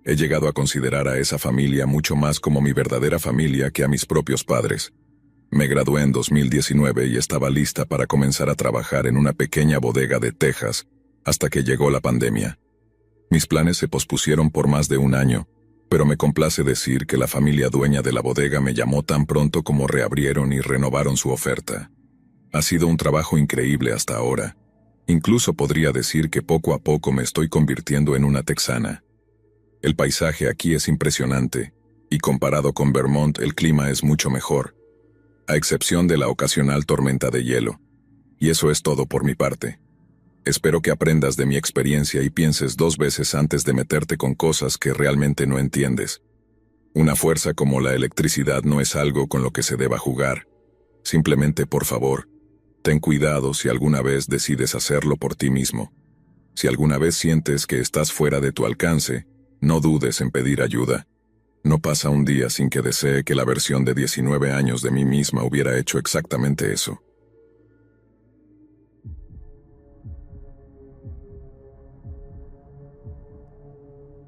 He llegado a considerar a esa familia mucho más como mi verdadera familia que a mis propios padres. Me gradué en 2019 y estaba lista para comenzar a trabajar en una pequeña bodega de Texas hasta que llegó la pandemia. Mis planes se pospusieron por más de 1 año, pero me complace decir que la familia dueña de la bodega me llamó tan pronto como reabrieron y renovaron su oferta. Ha sido un trabajo increíble hasta ahora. Incluso podría decir que poco a poco me estoy convirtiendo en una texana. El paisaje aquí es impresionante, y comparado con Vermont el clima es mucho mejor, a excepción de la ocasional tormenta de hielo. Y eso es todo por mi parte. Espero que aprendas de mi experiencia y pienses 2 veces antes de meterte con cosas que realmente no entiendes. Una fuerza como la electricidad no es algo con lo que se deba jugar. Simplemente, por favor, ten cuidado si alguna vez decides hacerlo por ti mismo. Si alguna vez sientes que estás fuera de tu alcance, no dudes en pedir ayuda. No pasa un día sin que desee que la versión de 19 años de mí misma hubiera hecho exactamente eso.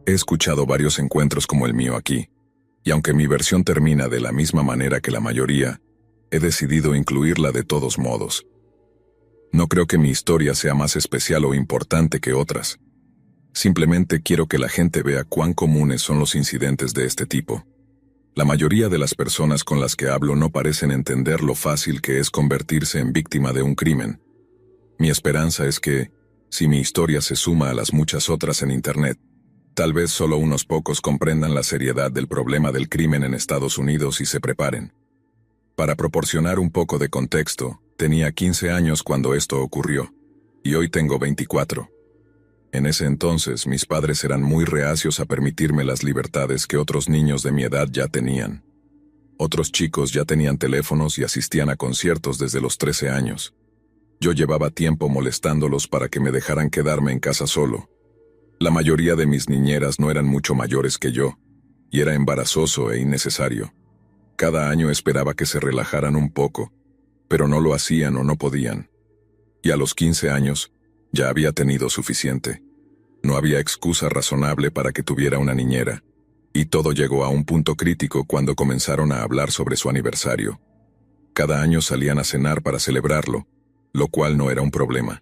He escuchado varios encuentros como el mío aquí, y aunque mi versión termina de la misma manera que la mayoría, he decidido incluirla de todos modos. No creo que mi historia sea más especial o importante que otras. Simplemente quiero que la gente vea cuán comunes son los incidentes de este tipo. La mayoría de las personas con las que hablo no parecen entender lo fácil que es convertirse en víctima de un crimen. Mi esperanza es que, si mi historia se suma a las muchas otras en Internet, tal vez solo unos pocos comprendan la seriedad del problema del crimen en Estados Unidos y se preparen. Para proporcionar un poco de contexto, tenía 15 años cuando esto ocurrió, y hoy tengo 24. En ese entonces, mis padres eran muy reacios a permitirme las libertades que otros niños de mi edad ya tenían. Otros chicos ya tenían teléfonos y asistían a conciertos desde los 13 años. Yo llevaba tiempo molestándolos para que me dejaran quedarme en casa solo. La mayoría de mis niñeras no eran mucho mayores que yo, y era embarazoso e innecesario. Cada año esperaba que se relajaran un poco, pero no lo hacían o no podían. Y a los 15 años, ya había tenido suficiente. No había excusa razonable para que tuviera una niñera, y todo llegó a un punto crítico cuando comenzaron a hablar sobre su aniversario. Cada año salían a cenar para celebrarlo, lo cual no era un problema.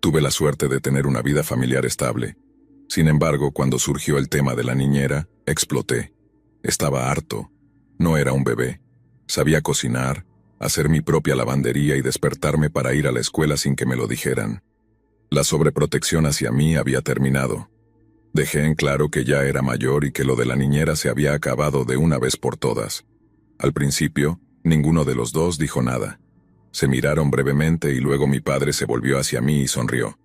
Tuve la suerte de tener una vida familiar estable. Sin embargo, cuando surgió el tema de la niñera, exploté. Estaba harto. No era un bebé. Sabía cocinar, hacer mi propia lavandería y despertarme para ir a la escuela sin que me lo dijeran. La sobreprotección hacia mí había terminado. Dejé en claro que ya era mayor y que lo de la niñera se había acabado de una vez por todas. Al principio, ninguno de los dos dijo nada. Se miraron brevemente y luego mi padre se volvió hacia mí y sonrió.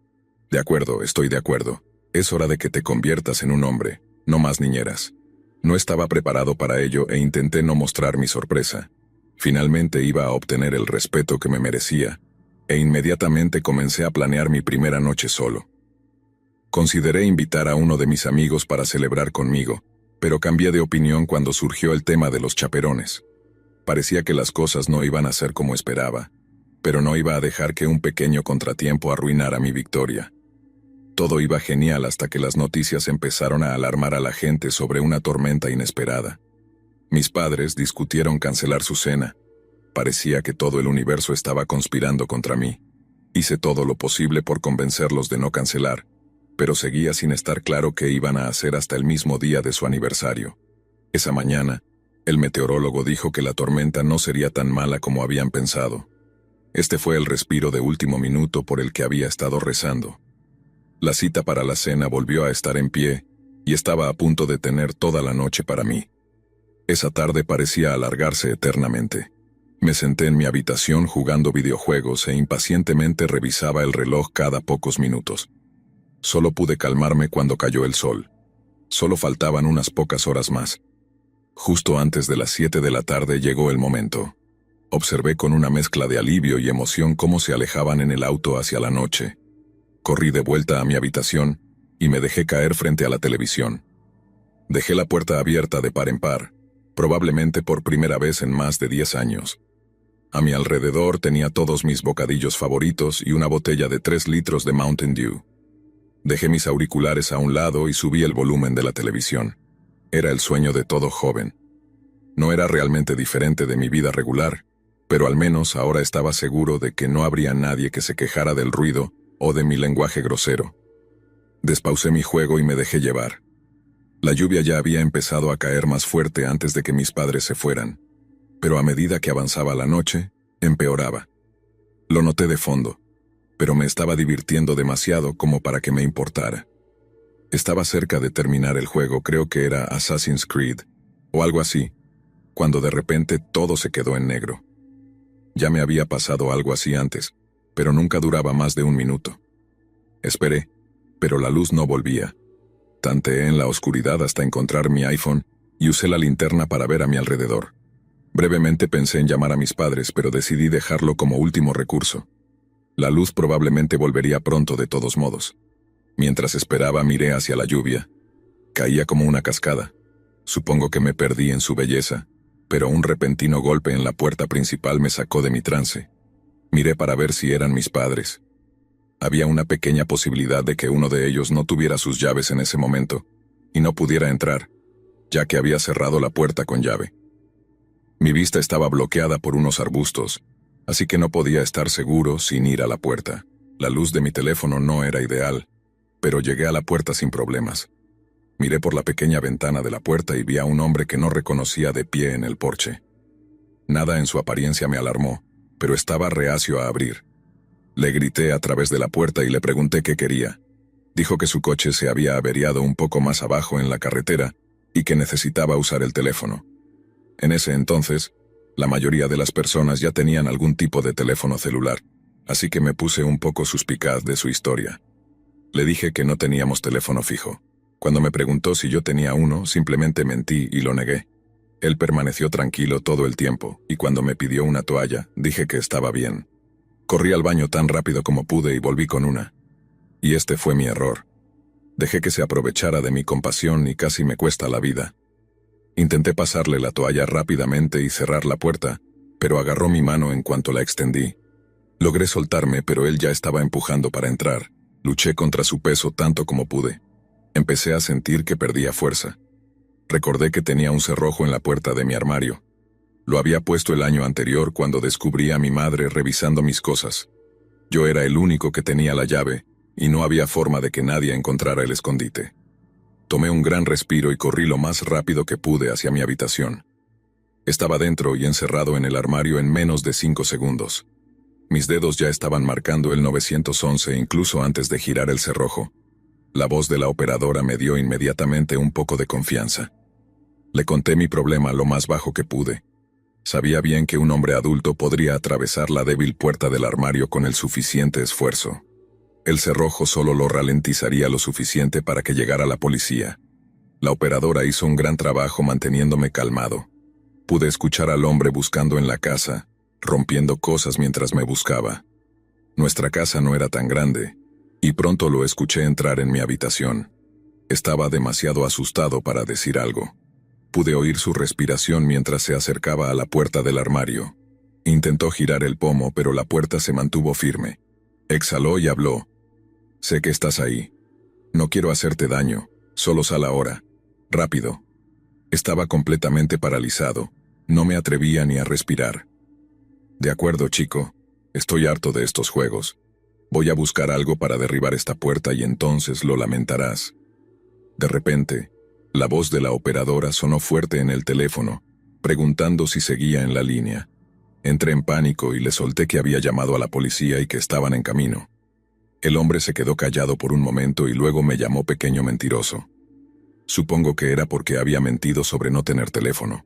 De acuerdo, estoy de acuerdo. Es hora de que te conviertas en un hombre, no más niñeras. No estaba preparado para ello e intenté no mostrar mi sorpresa. Finalmente iba a obtener el respeto que me merecía, e inmediatamente comencé a planear mi primera noche solo. Consideré invitar a uno de mis amigos para celebrar conmigo, pero cambié de opinión cuando surgió el tema de los chaperones. Parecía que las cosas no iban a ser como esperaba, pero no iba a dejar que un pequeño contratiempo arruinara mi victoria. Todo iba genial hasta que las noticias empezaron a alarmar a la gente sobre una tormenta inesperada. Mis padres discutieron cancelar su cena. Parecía que todo el universo estaba conspirando contra mí. Hice todo lo posible por convencerlos de no cancelar, pero seguía sin estar claro qué iban a hacer hasta el mismo día de su aniversario. Esa mañana, el meteorólogo dijo que la tormenta no sería tan mala como habían pensado. Este fue el respiro de último minuto por el que había estado rezando. La cita para la cena volvió a estar en pie, y estaba a punto de tener toda la noche para mí. Esa tarde parecía alargarse eternamente. Me senté en mi habitación jugando videojuegos e impacientemente revisaba el reloj cada pocos minutos. Solo pude calmarme cuando cayó el sol. Solo faltaban unas pocas horas más. Justo antes de las 7 de la tarde llegó el momento. Observé con una mezcla de alivio y emoción cómo se alejaban en el auto hacia la noche. Corrí de vuelta a mi habitación y me dejé caer frente a la televisión. Dejé la puerta abierta de par en par, probablemente por primera vez en más de 10 años. A mi alrededor tenía todos mis bocadillos favoritos y una botella de 3 litros de Mountain Dew. Dejé mis auriculares a un lado y subí el volumen de la televisión. Era el sueño de todo joven. No era realmente diferente de mi vida regular, pero al menos ahora estaba seguro de que no habría nadie que se quejara del ruido o de mi lenguaje grosero. Despausé mi juego y me dejé llevar. La lluvia ya había empezado a caer más fuerte antes de que mis padres se fueran, pero a medida que avanzaba la noche, empeoraba. Lo noté de fondo, pero me estaba divirtiendo demasiado como para que me importara. Estaba cerca de terminar el juego, creo que era Assassin's Creed, o algo así, cuando de repente todo se quedó en negro. Ya me había pasado algo así antes, pero nunca duraba más de un minuto. Esperé, pero la luz no volvía. Tanteé en la oscuridad hasta encontrar mi iPhone y usé la linterna para ver a mi alrededor. Brevemente pensé en llamar a mis padres, pero decidí dejarlo como último recurso. La luz probablemente volvería pronto de todos modos. Mientras esperaba miré hacia la lluvia. Caía como una cascada. Supongo que me perdí en su belleza, pero un repentino golpe en la puerta principal me sacó de mi trance. Miré para ver si eran mis padres. Había una pequeña posibilidad de que uno de ellos no tuviera sus llaves en ese momento, y no pudiera entrar, ya que había cerrado la puerta con llave. Mi vista estaba bloqueada por unos arbustos, así que no podía estar seguro sin ir a la puerta. La luz de mi teléfono no era ideal, pero llegué a la puerta sin problemas. Miré por la pequeña ventana de la puerta y vi a un hombre que no reconocía de pie en el porche. Nada en su apariencia me alarmó, pero estaba reacio a abrir. Le grité a través de la puerta y le pregunté qué quería. Dijo que su coche se había averiado un poco más abajo en la carretera y que necesitaba usar el teléfono. En ese entonces, la mayoría de las personas ya tenían algún tipo de teléfono celular, así que me puse un poco suspicaz de su historia. Le dije que no teníamos teléfono fijo. Cuando me preguntó si yo tenía uno, simplemente mentí y lo negué. Él permaneció tranquilo todo el tiempo, y cuando me pidió una toalla, dije que estaba bien. Corrí al baño tan rápido como pude y volví con una. Y este fue mi error. Dejé que se aprovechara de mi compasión y casi me cuesta la vida. Intenté pasarle la toalla rápidamente y cerrar la puerta, pero agarró mi mano en cuanto la extendí. Logré soltarme, pero él ya estaba empujando para entrar. Luché contra su peso tanto como pude. Empecé a sentir que perdía fuerza. Recordé que tenía un cerrojo en la puerta de mi armario. Lo había puesto el año anterior cuando descubrí a mi madre revisando mis cosas. Yo era el único que tenía la llave, y no había forma de que nadie encontrara el escondite. Tomé un gran respiro y corrí lo más rápido que pude hacia mi habitación. Estaba dentro y encerrado en el armario en menos de 5 segundos. Mis dedos ya estaban marcando el 911 incluso antes de girar el cerrojo. La voz de la operadora me dio inmediatamente un poco de confianza. Le conté mi problema lo más bajo que pude. Sabía bien que un hombre adulto podría atravesar la débil puerta del armario con el suficiente esfuerzo. El cerrojo solo lo ralentizaría lo suficiente para que llegara la policía. La operadora hizo un gran trabajo manteniéndome calmado. Pude escuchar al hombre buscando en la casa, rompiendo cosas mientras me buscaba. Nuestra casa no era tan grande, y pronto lo escuché entrar en mi habitación. Estaba demasiado asustado para decir algo. Pude oír su respiración mientras se acercaba a la puerta del armario. Intentó girar el pomo, pero la puerta se mantuvo firme. Exhaló y habló. «Sé que estás ahí. No quiero hacerte daño, solo sal ahora. Rápido». Estaba completamente paralizado. No me atrevía ni a respirar. «De acuerdo, chico. Estoy harto de estos juegos. Voy a buscar algo para derribar esta puerta y entonces lo lamentarás». De repente, la voz de la operadora sonó fuerte en el teléfono, preguntando si seguía en la línea. Entré en pánico y le solté que había llamado a la policía y que estaban en camino. El hombre se quedó callado por un momento y luego me llamó pequeño mentiroso. Supongo que era porque había mentido sobre no tener teléfono.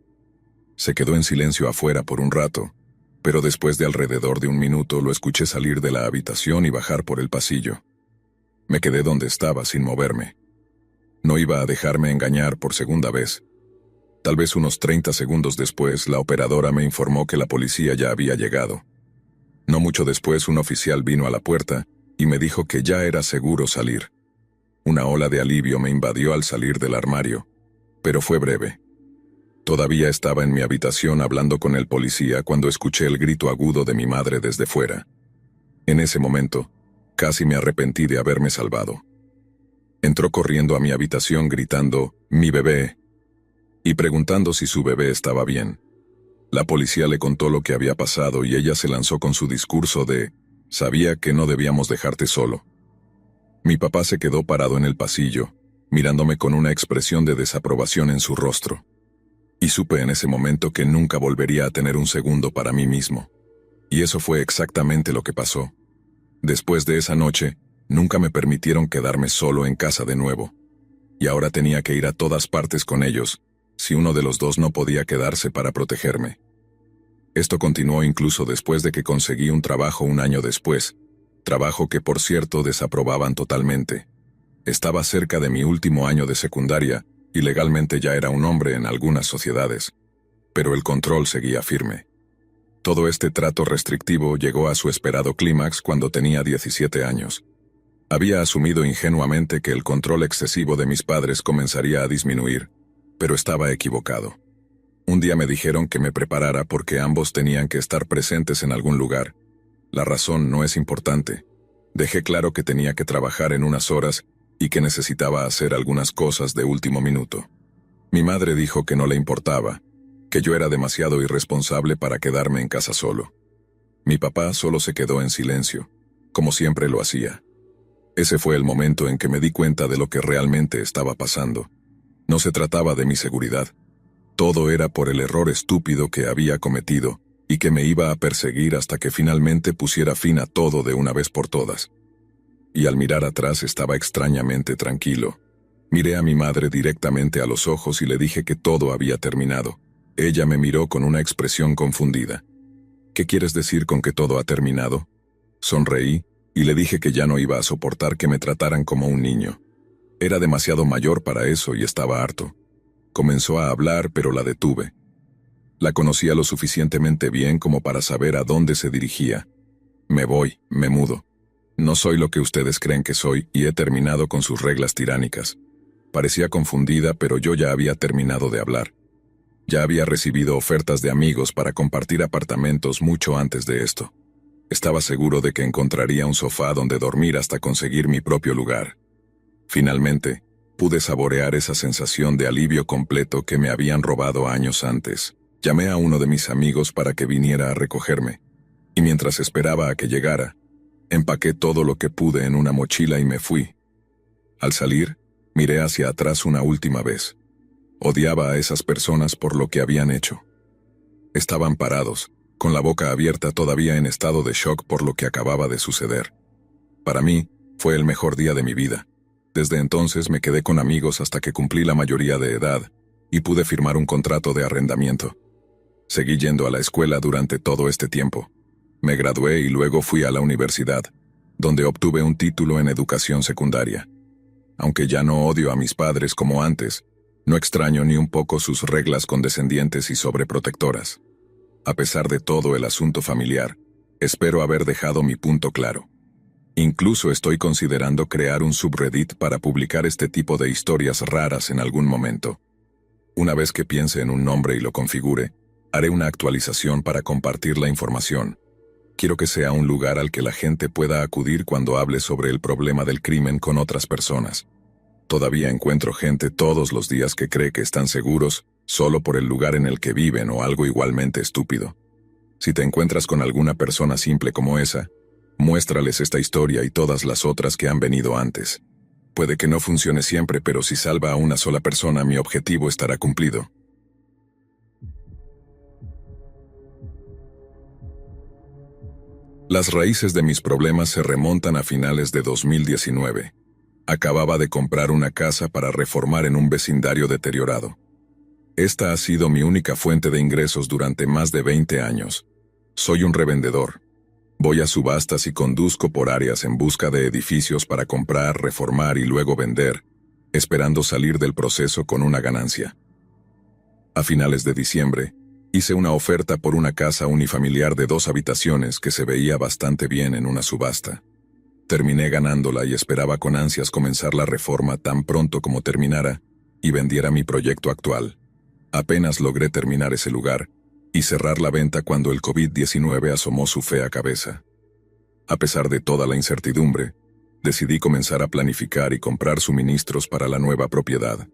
Se quedó en silencio afuera por un rato, pero después de alrededor de un minuto lo escuché salir de la habitación y bajar por el pasillo. Me quedé donde estaba sin moverme. No iba a dejarme engañar por segunda vez. Tal vez unos 30 segundos después, la operadora me informó que la policía ya había llegado. No mucho después, un oficial vino a la puerta y me dijo que ya era seguro salir. Una ola de alivio me invadió al salir del armario, pero fue breve. Todavía estaba en mi habitación hablando con el policía cuando escuché el grito agudo de mi madre desde fuera. En ese momento, casi me arrepentí de haberme salvado. Entró corriendo a mi habitación gritando, «¡Mi bebé!», y preguntando si su bebé estaba bien. La policía le contó lo que había pasado y ella se lanzó con su discurso de «Sabía que no debíamos dejarte solo». Mi papá se quedó parado en el pasillo, mirándome con una expresión de desaprobación en su rostro. Y supe en ese momento que nunca volvería a tener un segundo para mí mismo. Y eso fue exactamente lo que pasó. Después de esa noche, nunca me permitieron quedarme solo en casa de nuevo. Y ahora tenía que ir a todas partes con ellos, si uno de los dos no podía quedarse para protegerme. Esto continuó incluso después de que conseguí un trabajo un año después, trabajo que por cierto desaprobaban totalmente. Estaba cerca de mi último año de secundaria y legalmente ya era un hombre en algunas sociedades, pero el control seguía firme. Todo este trato restrictivo llegó a su esperado clímax cuando tenía 17 años. Había asumido ingenuamente que el control excesivo de mis padres comenzaría a disminuir, pero estaba equivocado. Un día me dijeron que me preparara porque ambos tenían que estar presentes en algún lugar. La razón no es importante. Dejé claro que tenía que trabajar en unas horas y que necesitaba hacer algunas cosas de último minuto. Mi madre dijo que no le importaba, que yo era demasiado irresponsable para quedarme en casa solo. Mi papá solo se quedó en silencio, como siempre lo hacía. Ese fue el momento en que me di cuenta de lo que realmente estaba pasando. No se trataba de mi seguridad. Todo era por el error estúpido que había cometido y que me iba a perseguir hasta que finalmente pusiera fin a todo de una vez por todas. Y al mirar atrás estaba extrañamente tranquilo. Miré a mi madre directamente a los ojos y le dije que todo había terminado. Ella me miró con una expresión confundida. ¿Qué quieres decir con que todo ha terminado? Sonreí y le dije que ya no iba a soportar que me trataran como un niño. Era demasiado mayor para eso y estaba harto. Comenzó a hablar, pero la detuve. La conocía lo suficientemente bien como para saber a dónde se dirigía. Me voy, me mudo. No soy lo que ustedes creen que soy y he terminado con sus reglas tiránicas. Parecía confundida, pero yo ya había terminado de hablar. Ya había recibido ofertas de amigos para compartir apartamentos mucho antes de esto. Estaba seguro de que encontraría un sofá donde dormir hasta conseguir mi propio lugar. Finalmente, pude saborear esa sensación de alivio completo que me habían robado años antes. Llamé a uno de mis amigos para que viniera a recogerme, y mientras esperaba a que llegara, empaqué todo lo que pude en una mochila y me fui. Al salir, miré hacia atrás una última vez. Odiaba a esas personas por lo que habían hecho. Estaban parados, con la boca abierta todavía en estado de shock por lo que acababa de suceder. Para mí, fue el mejor día de mi vida. Desde entonces me quedé con amigos hasta que cumplí la mayoría de edad y pude firmar un contrato de arrendamiento. Seguí yendo a la escuela durante todo este tiempo. Me gradué y luego fui a la universidad, donde obtuve un título en educación secundaria. Aunque ya no odio a mis padres como antes, no extraño ni un poco sus reglas condescendientes y sobreprotectoras. A pesar de todo el asunto familiar, espero haber dejado mi punto claro. Incluso estoy considerando crear un subreddit para publicar este tipo de historias raras en algún momento. Una vez que piense en un nombre y lo configure, haré una actualización para compartir la información. Quiero que sea un lugar al que la gente pueda acudir cuando hable sobre el problema del crimen con otras personas. Todavía encuentro gente todos los días que cree que están seguros solo por el lugar en el que viven o algo igualmente estúpido. Si te encuentras con alguna persona simple como esa, muéstrales esta historia y todas las otras que han venido antes. Puede que no funcione siempre, pero si salva a una sola persona, mi objetivo estará cumplido. Las raíces de mis problemas se remontan a finales de 2019. Acababa de comprar una casa para reformar en un vecindario deteriorado. Esta ha sido mi única fuente de ingresos durante más de 20 años. Soy un revendedor. Voy a subastas y conduzco por áreas en busca de edificios para comprar, reformar y luego vender, esperando salir del proceso con una ganancia. A finales de diciembre, hice una oferta por una casa unifamiliar de 2 habitaciones que se veía bastante bien en una subasta. Terminé ganándola y esperaba con ansias comenzar la reforma tan pronto como terminara y vendiera mi proyecto actual. Apenas logré terminar ese lugar y cerrar la venta cuando el COVID-19 asomó su fea cabeza. A pesar de toda la incertidumbre, decidí comenzar a planificar y comprar suministros para la nueva propiedad.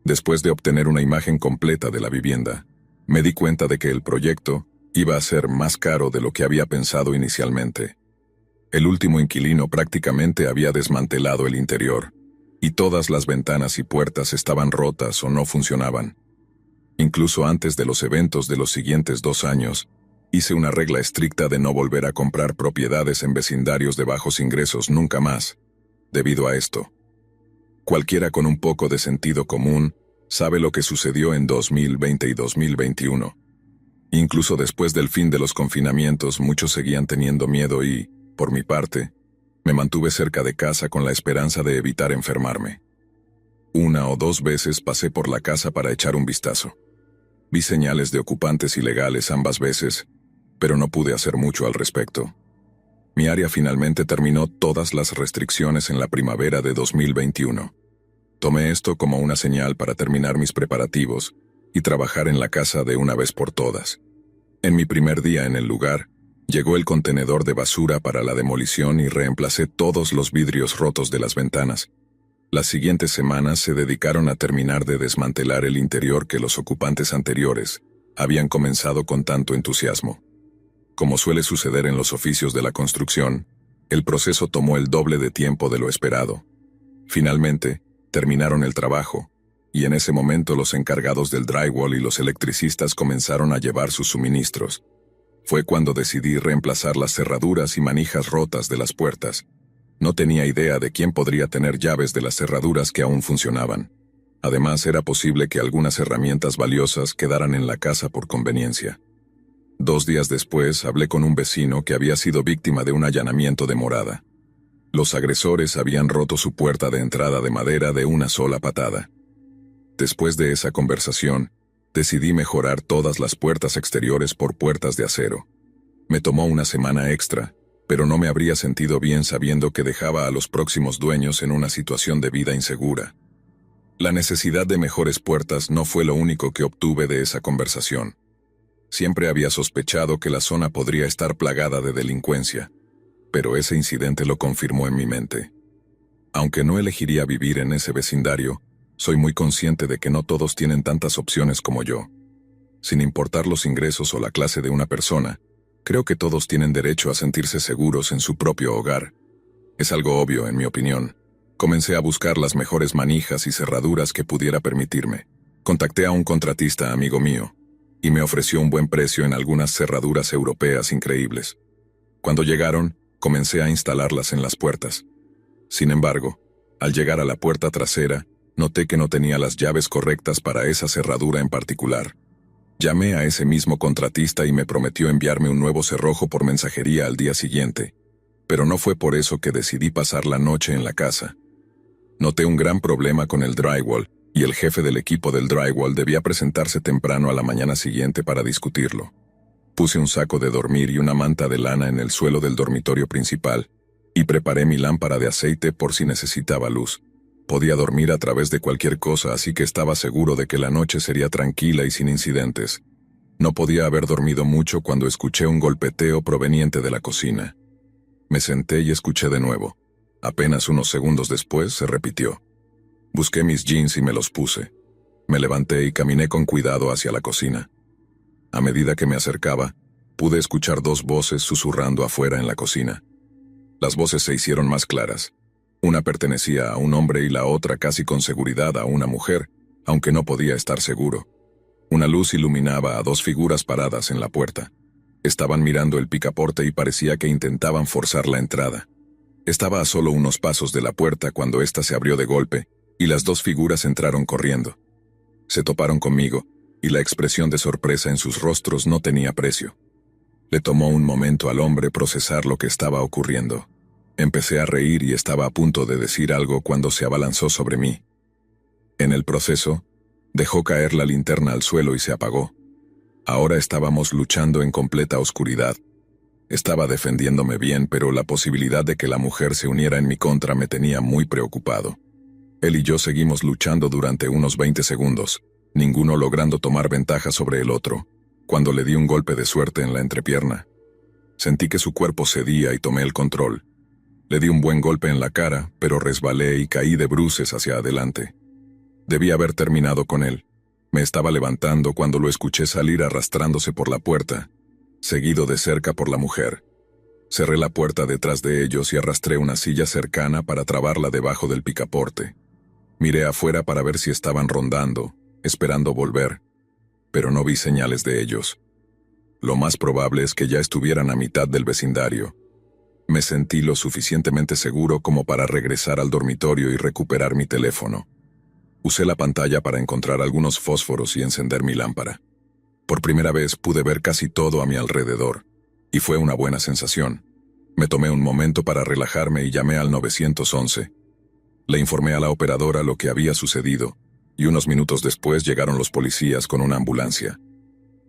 Después de obtener una imagen completa de la vivienda, me di cuenta de que el proyecto iba a ser más caro de lo que había pensado inicialmente. El último inquilino prácticamente había desmantelado el interior, y todas las ventanas y puertas estaban rotas o no funcionaban. Incluso antes de los eventos de los siguientes 2 años, hice una regla estricta de no volver a comprar propiedades en vecindarios de bajos ingresos nunca más. Debido a esto, cualquiera con un poco de sentido común sabe lo que sucedió en 2020 y 2021. Incluso después del fin de los confinamientos, muchos seguían teniendo miedo y, por mi parte, me mantuve cerca de casa con la esperanza de evitar enfermarme. 1 o 2 veces pasé por la casa para echar un vistazo. Vi señales de ocupantes ilegales ambas veces, pero no pude hacer mucho al respecto. Mi área finalmente terminó todas las restricciones en la primavera de 2021. Tomé esto como una señal para terminar mis preparativos y trabajar en la casa de una vez por todas. En mi primer día en el lugar, llegó el contenedor de basura para la demolición y reemplacé todos los vidrios rotos de las ventanas. Las siguientes semanas se dedicaron a terminar de desmantelar el interior que los ocupantes anteriores habían comenzado con tanto entusiasmo. Como suele suceder en los oficios de la construcción, el proceso tomó el doble de tiempo de lo esperado. Finalmente, terminaron el trabajo, y en ese momento los encargados del drywall y los electricistas comenzaron a llevar sus suministros. Fue cuando decidí reemplazar las cerraduras y manijas rotas de las puertas. No tenía idea de quién podría tener llaves de las cerraduras que aún funcionaban. Además, era posible que algunas herramientas valiosas quedaran en la casa por conveniencia. 2 días después, hablé con un vecino que había sido víctima de un allanamiento de morada. Los agresores habían roto su puerta de entrada de madera de una sola patada. Después de esa conversación, decidí mejorar todas las puertas exteriores por puertas de acero. Me tomó una semana extra, pero no me habría sentido bien sabiendo que dejaba a los próximos dueños en una situación de vida insegura. La necesidad de mejores puertas no fue lo único que obtuve de esa conversación. Siempre había sospechado que la zona podría estar plagada de delincuencia, pero ese incidente lo confirmó en mi mente. Aunque no elegiría vivir en ese vecindario, soy muy consciente de que no todos tienen tantas opciones como yo. Sin importar los ingresos o la clase de una persona, creo que todos tienen derecho a sentirse seguros en su propio hogar. Es algo obvio, en mi opinión. Comencé a buscar las mejores manijas y cerraduras que pudiera permitirme. Contacté a un contratista amigo mío, y me ofreció un buen precio en algunas cerraduras europeas increíbles. Cuando llegaron, comencé a instalarlas en las puertas. Sin embargo, al llegar a la puerta trasera, noté que no tenía las llaves correctas para esa cerradura en particular. Llamé a ese mismo contratista y me prometió enviarme un nuevo cerrojo por mensajería al día siguiente, pero no fue por eso que decidí pasar la noche en la casa. Noté un gran problema con el drywall, y el jefe del equipo del drywall debía presentarse temprano a la mañana siguiente para discutirlo. Puse un saco de dormir y una manta de lana en el suelo del dormitorio principal, y preparé mi lámpara de aceite por si necesitaba luz. Podía dormir a través de cualquier cosa, así que estaba seguro de que la noche sería tranquila y sin incidentes. No podía haber dormido mucho cuando escuché un golpeteo proveniente de la cocina. Me senté y escuché de nuevo. Apenas unos segundos después se repitió. Busqué mis jeans y me los puse. Me levanté y caminé con cuidado hacia la cocina. A medida que me acercaba, pude escuchar 2 voces susurrando afuera en la cocina. Las voces se hicieron más claras. Una pertenecía a un hombre y la otra casi con seguridad a una mujer, aunque no podía estar seguro. Una luz iluminaba a 2 figuras paradas en la puerta. Estaban mirando el picaporte y parecía que intentaban forzar la entrada. Estaba a solo unos pasos de la puerta cuando ésta se abrió de golpe, y las 2 figuras entraron corriendo. Se toparon conmigo, y la expresión de sorpresa en sus rostros no tenía precio. Le tomó un momento al hombre procesar lo que estaba ocurriendo. Empecé a reír y estaba a punto de decir algo cuando se abalanzó sobre mí. En el proceso, dejó caer la linterna al suelo y se apagó. Ahora estábamos luchando en completa oscuridad. Estaba defendiéndome bien, pero la posibilidad de que la mujer se uniera en mi contra me tenía muy preocupado. Él y yo seguimos luchando durante unos 20 segundos, ninguno logrando tomar ventaja sobre el otro, cuando le di un golpe de suerte en la entrepierna. Sentí que su cuerpo cedía y tomé el control. Le di un buen golpe en la cara, pero resbalé y caí de bruces hacia adelante. Debí haber terminado con él. Me estaba levantando cuando lo escuché salir arrastrándose por la puerta, seguido de cerca por la mujer. Cerré la puerta detrás de ellos y arrastré una silla cercana para trabarla debajo del picaporte. Miré afuera para ver si estaban rondando, esperando volver, pero no vi señales de ellos. Lo más probable es que ya estuvieran a mitad del vecindario. Me sentí lo suficientemente seguro como para regresar al dormitorio y recuperar mi teléfono. Usé la pantalla para encontrar algunos fósforos y encender mi lámpara. Por primera vez pude ver casi todo a mi alrededor, y fue una buena sensación. Me tomé un momento para relajarme y llamé al 911. Le informé a la operadora lo que había sucedido, y unos minutos después llegaron los policías con una ambulancia.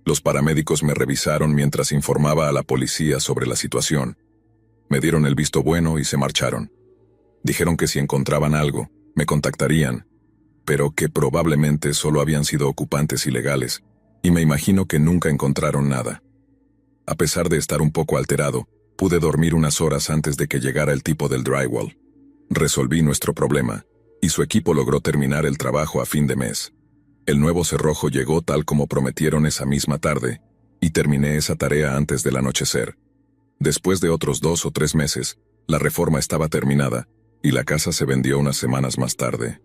Los paramédicos me revisaron mientras informaba a la policía sobre la situación. Me dieron el visto bueno y se marcharon. Dijeron que si encontraban algo, me contactarían, pero que probablemente solo habían sido ocupantes ilegales, y me imagino que nunca encontraron nada. A pesar de estar un poco alterado, pude dormir unas horas antes de que llegara el tipo del drywall. Resolví nuestro problema, y su equipo logró terminar el trabajo a fin de mes. El nuevo cerrojo llegó tal como prometieron esa misma tarde, y terminé esa tarea antes del anochecer. Después de otros 2 o 3 meses, la reforma estaba terminada, y la casa se vendió unas semanas más tarde.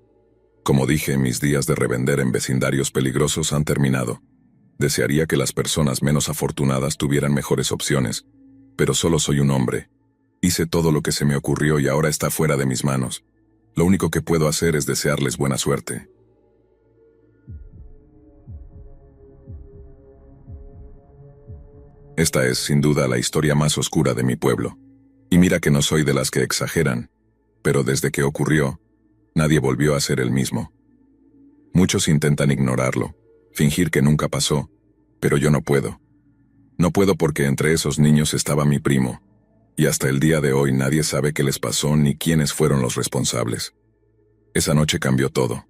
Como dije, mis días de revender en vecindarios peligrosos han terminado. Desearía que las personas menos afortunadas tuvieran mejores opciones, pero solo soy un hombre. Hice todo lo que se me ocurrió y ahora está fuera de mis manos. Lo único que puedo hacer es desearles buena suerte. Esta es, sin duda, la historia más oscura de mi pueblo. Y mira que no soy de las que exageran, pero desde que ocurrió, nadie volvió a ser el mismo. Muchos intentan ignorarlo, fingir que nunca pasó, pero yo no puedo. No puedo porque entre esos niños estaba mi primo, y hasta el día de hoy nadie sabe qué les pasó ni quiénes fueron los responsables. Esa noche cambió todo.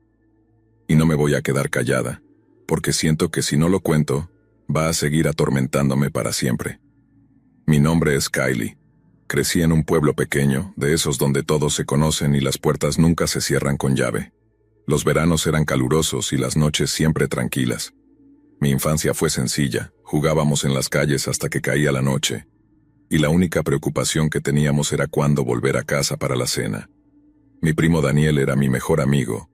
Y no me voy a quedar callada, porque siento que si no lo cuento, va a seguir atormentándome para siempre. Mi nombre es Kylie. Crecí en un pueblo pequeño, de esos donde todos se conocen y las puertas nunca se cierran con llave. Los veranos eran calurosos y las noches siempre tranquilas. Mi infancia fue sencilla, jugábamos en las calles hasta que caía la noche, y la única preocupación que teníamos era cuándo volver a casa para la cena. Mi primo Daniel era mi mejor amigo.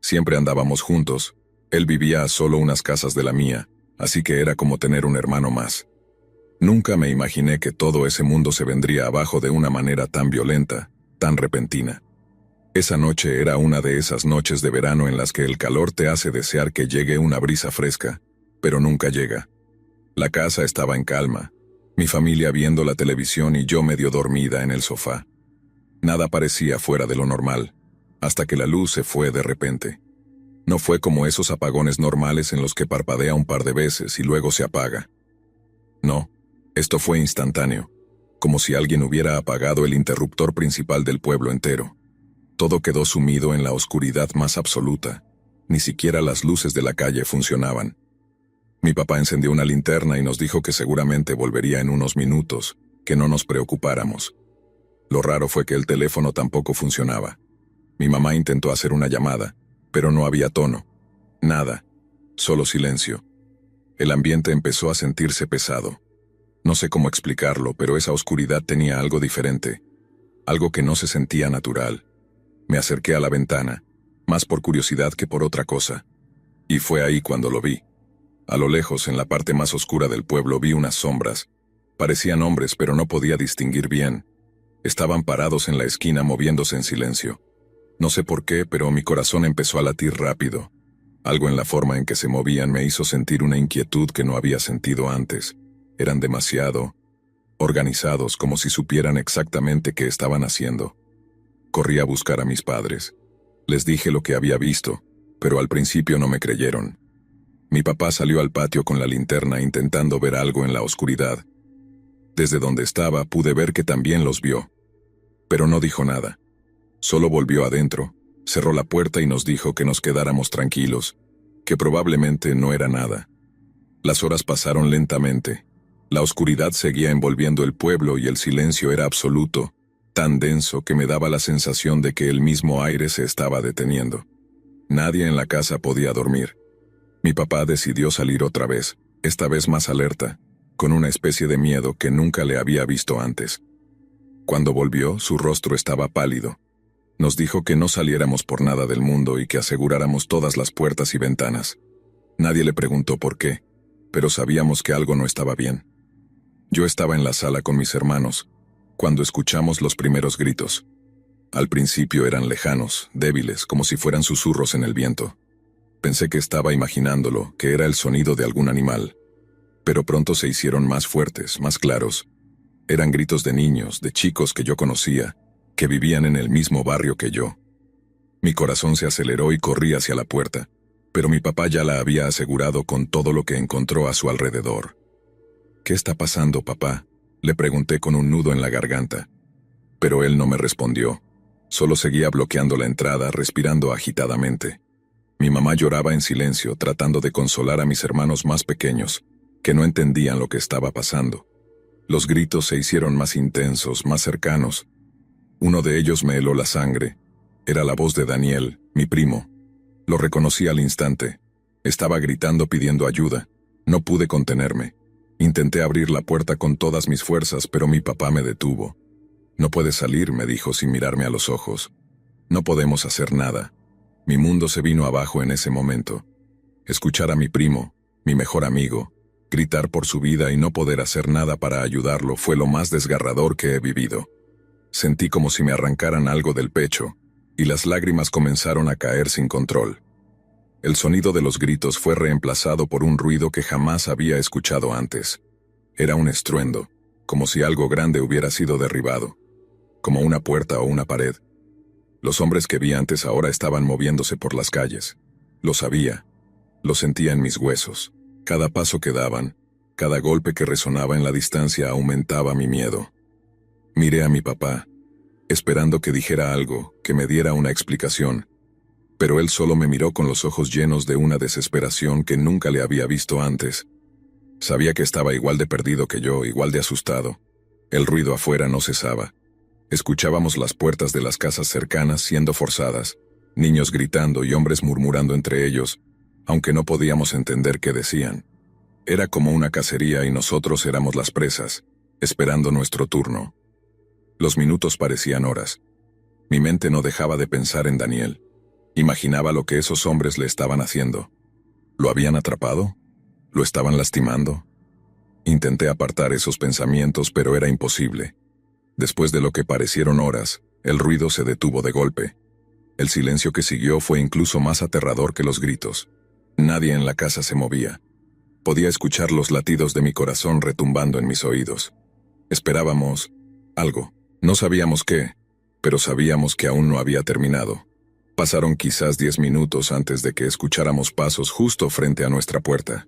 Siempre andábamos juntos, él vivía a solo unas casas de la mía, así que era como tener un hermano más. Nunca me imaginé que todo ese mundo se vendría abajo de una manera tan violenta, tan repentina. Esa noche era una de esas noches de verano en las que el calor te hace desear que llegue una brisa fresca, pero nunca llega. La casa estaba en calma, mi familia viendo la televisión y yo medio dormida en el sofá. Nada parecía fuera de lo normal, hasta que la luz se fue de repente. No fue como esos apagones normales en los que parpadea un par de veces y luego se apaga. No, esto fue instantáneo, como si alguien hubiera apagado el interruptor principal del pueblo entero. Todo quedó sumido en la oscuridad más absoluta, ni siquiera las luces de la calle funcionaban. Mi papá encendió una linterna y nos dijo que seguramente volvería en unos minutos, que no nos preocupáramos. Lo raro fue que el teléfono tampoco funcionaba. Mi mamá intentó hacer una llamada, pero no había tono. Nada. Solo silencio. El ambiente empezó a sentirse pesado. No sé cómo explicarlo, pero esa oscuridad tenía algo diferente. Algo que no se sentía natural. Me acerqué a la ventana, más por curiosidad que por otra cosa. Y fue ahí cuando lo vi. A lo lejos, en la parte más oscura del pueblo, vi unas sombras. Parecían hombres, pero no podía distinguir bien. Estaban parados en la esquina moviéndose en silencio. No sé por qué, pero mi corazón empezó a latir rápido. Algo en la forma en que se movían me hizo sentir una inquietud que no había sentido antes. Eran demasiado organizados, como si supieran exactamente qué estaban haciendo. Corrí a buscar a mis padres. Les dije lo que había visto, pero al principio no me creyeron. Mi papá salió al patio con la linterna intentando ver algo en la oscuridad. Desde donde estaba pude ver que también los vio, pero no dijo nada. Solo volvió adentro, cerró la puerta y nos dijo que nos quedáramos tranquilos, que probablemente no era nada. Las horas pasaron lentamente. La oscuridad seguía envolviendo el pueblo y el silencio era absoluto, tan denso que me daba la sensación de que el mismo aire se estaba deteniendo. Nadie en la casa podía dormir. Mi papá decidió salir otra vez, esta vez más alerta, con una especie de miedo que nunca le había visto antes. Cuando volvió, su rostro estaba pálido. Nos dijo que no saliéramos por nada del mundo y que aseguráramos todas las puertas y ventanas. Nadie le preguntó por qué, pero sabíamos que algo no estaba bien. Yo estaba en la sala con mis hermanos, cuando escuchamos los primeros gritos. Al principio eran lejanos, débiles, como si fueran susurros en el viento. Pensé que estaba imaginándolo, que era el sonido de algún animal. Pero pronto se hicieron más fuertes, más claros. Eran gritos de niños, de chicos que yo conocía, que vivían en el mismo barrio que yo. Mi corazón se aceleró y corrí hacia la puerta, pero mi papá ya la había asegurado con todo lo que encontró a su alrededor. «¿Qué está pasando, papá?», le pregunté con un nudo en la garganta. Pero él no me respondió. Solo seguía bloqueando la entrada, respirando agitadamente. Mi mamá lloraba en silencio, tratando de consolar a mis hermanos más pequeños, que no entendían lo que estaba pasando. Los gritos se hicieron más intensos, más cercanos. Uno de ellos me heló la sangre. Era la voz de Daniel, mi primo. Lo reconocí al instante. Estaba gritando pidiendo ayuda. No pude contenerme. Intenté abrir la puerta con todas mis fuerzas, pero mi papá me detuvo. «No puedes salir», me dijo sin mirarme a los ojos. «No podemos hacer nada». Mi mundo se vino abajo en ese momento. Escuchar a mi primo, mi mejor amigo, gritar por su vida y no poder hacer nada para ayudarlo fue lo más desgarrador que he vivido. Sentí como si me arrancaran algo del pecho, y las lágrimas comenzaron a caer sin control. El sonido de los gritos fue reemplazado por un ruido que jamás había escuchado antes. Era un estruendo, como si algo grande hubiera sido derribado, como una puerta o una pared. Los hombres que vi antes ahora estaban moviéndose por las calles. Lo sabía, lo sentía en mis huesos. Cada paso que daban, cada golpe que resonaba en la distancia aumentaba mi miedo. Miré a mi papá, esperando que dijera algo, que me diera una explicación, pero él solo me miró con los ojos llenos de una desesperación que nunca le había visto antes. Sabía que estaba igual de perdido que yo, igual de asustado. El ruido afuera no cesaba. Escuchábamos las puertas de las casas cercanas siendo forzadas, niños gritando y hombres murmurando entre ellos, aunque no podíamos entender qué decían. Era como una cacería y nosotros éramos las presas, esperando nuestro turno. Los minutos parecían horas. Mi mente no dejaba de pensar en Daniel. Imaginaba lo que esos hombres le estaban haciendo. ¿Lo habían atrapado? ¿Lo estaban lastimando? Intenté apartar esos pensamientos, pero era imposible. Después de lo que parecieron horas, el ruido se detuvo de golpe. El silencio que siguió fue incluso más aterrador que los gritos. Nadie en la casa se movía. Podía escuchar los latidos de mi corazón retumbando en mis oídos. Esperábamos algo. No sabíamos qué, pero sabíamos que aún no había terminado. Pasaron quizás 10 minutos antes de que escucháramos pasos justo frente a nuestra puerta.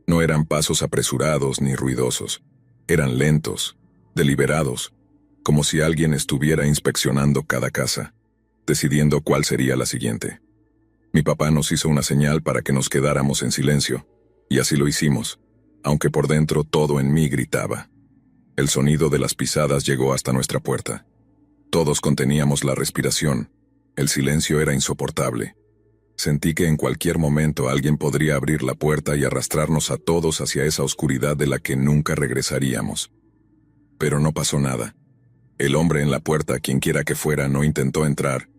No eran pasos apresurados ni ruidosos. Eran lentos, deliberados, como si alguien estuviera inspeccionando cada casa, decidiendo cuál sería la siguiente. Mi papá nos hizo una señal para que nos quedáramos en silencio, y así lo hicimos, aunque por dentro todo en mí gritaba. El sonido de las pisadas llegó hasta nuestra puerta. Todos conteníamos la respiración. El silencio era insoportable. Sentí que en cualquier momento alguien podría abrir la puerta y arrastrarnos a todos hacia esa oscuridad de la que nunca regresaríamos. Pero no pasó nada. El hombre en la puerta, quienquiera que fuera, no intentó entrar.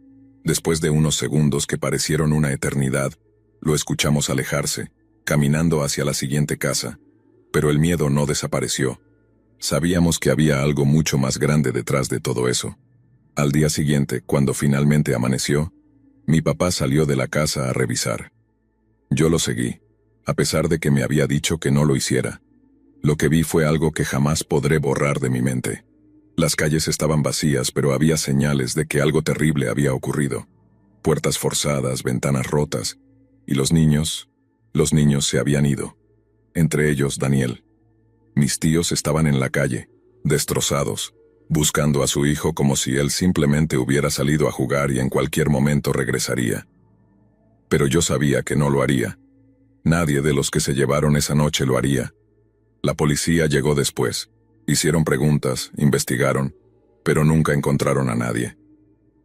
Después de unos segundos que parecieron una eternidad, lo escuchamos alejarse, caminando hacia la siguiente casa. Pero el miedo no desapareció. Sabíamos que había algo mucho más grande detrás de todo eso. Al día siguiente, cuando finalmente amaneció, mi papá salió de la casa a revisar. Yo lo seguí, a pesar de que me había dicho que no lo hiciera. Lo que vi fue algo que jamás podré borrar de mi mente. Las calles estaban vacías, pero había señales de que algo terrible había ocurrido. Puertas forzadas, ventanas rotas, y los niños se habían ido. Entre ellos, Daniel. Mis tíos estaban en la calle, destrozados, buscando a su hijo como si él simplemente hubiera salido a jugar y en cualquier momento regresaría. Pero yo sabía que no lo haría. Nadie de los que se llevaron esa noche lo haría. La policía llegó después. Hicieron preguntas, investigaron, pero nunca encontraron a nadie.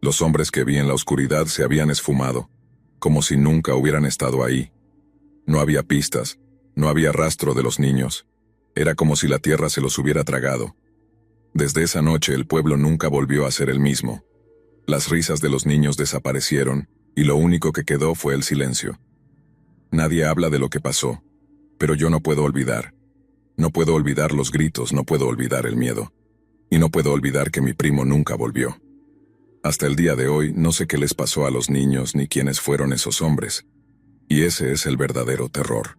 Los hombres que vi en la oscuridad se habían esfumado, como si nunca hubieran estado ahí. No había pistas, no había rastro de los niños. Era como si la tierra se los hubiera tragado. Desde esa noche el pueblo nunca volvió a ser el mismo. Las risas de los niños desaparecieron, y lo único que quedó fue el silencio. Nadie habla de lo que pasó, pero yo no puedo olvidar. No puedo olvidar los gritos, no puedo olvidar el miedo. Y no puedo olvidar que mi primo nunca volvió. Hasta el día de hoy no sé qué les pasó a los niños ni quiénes fueron esos hombres. Y ese es el verdadero terror.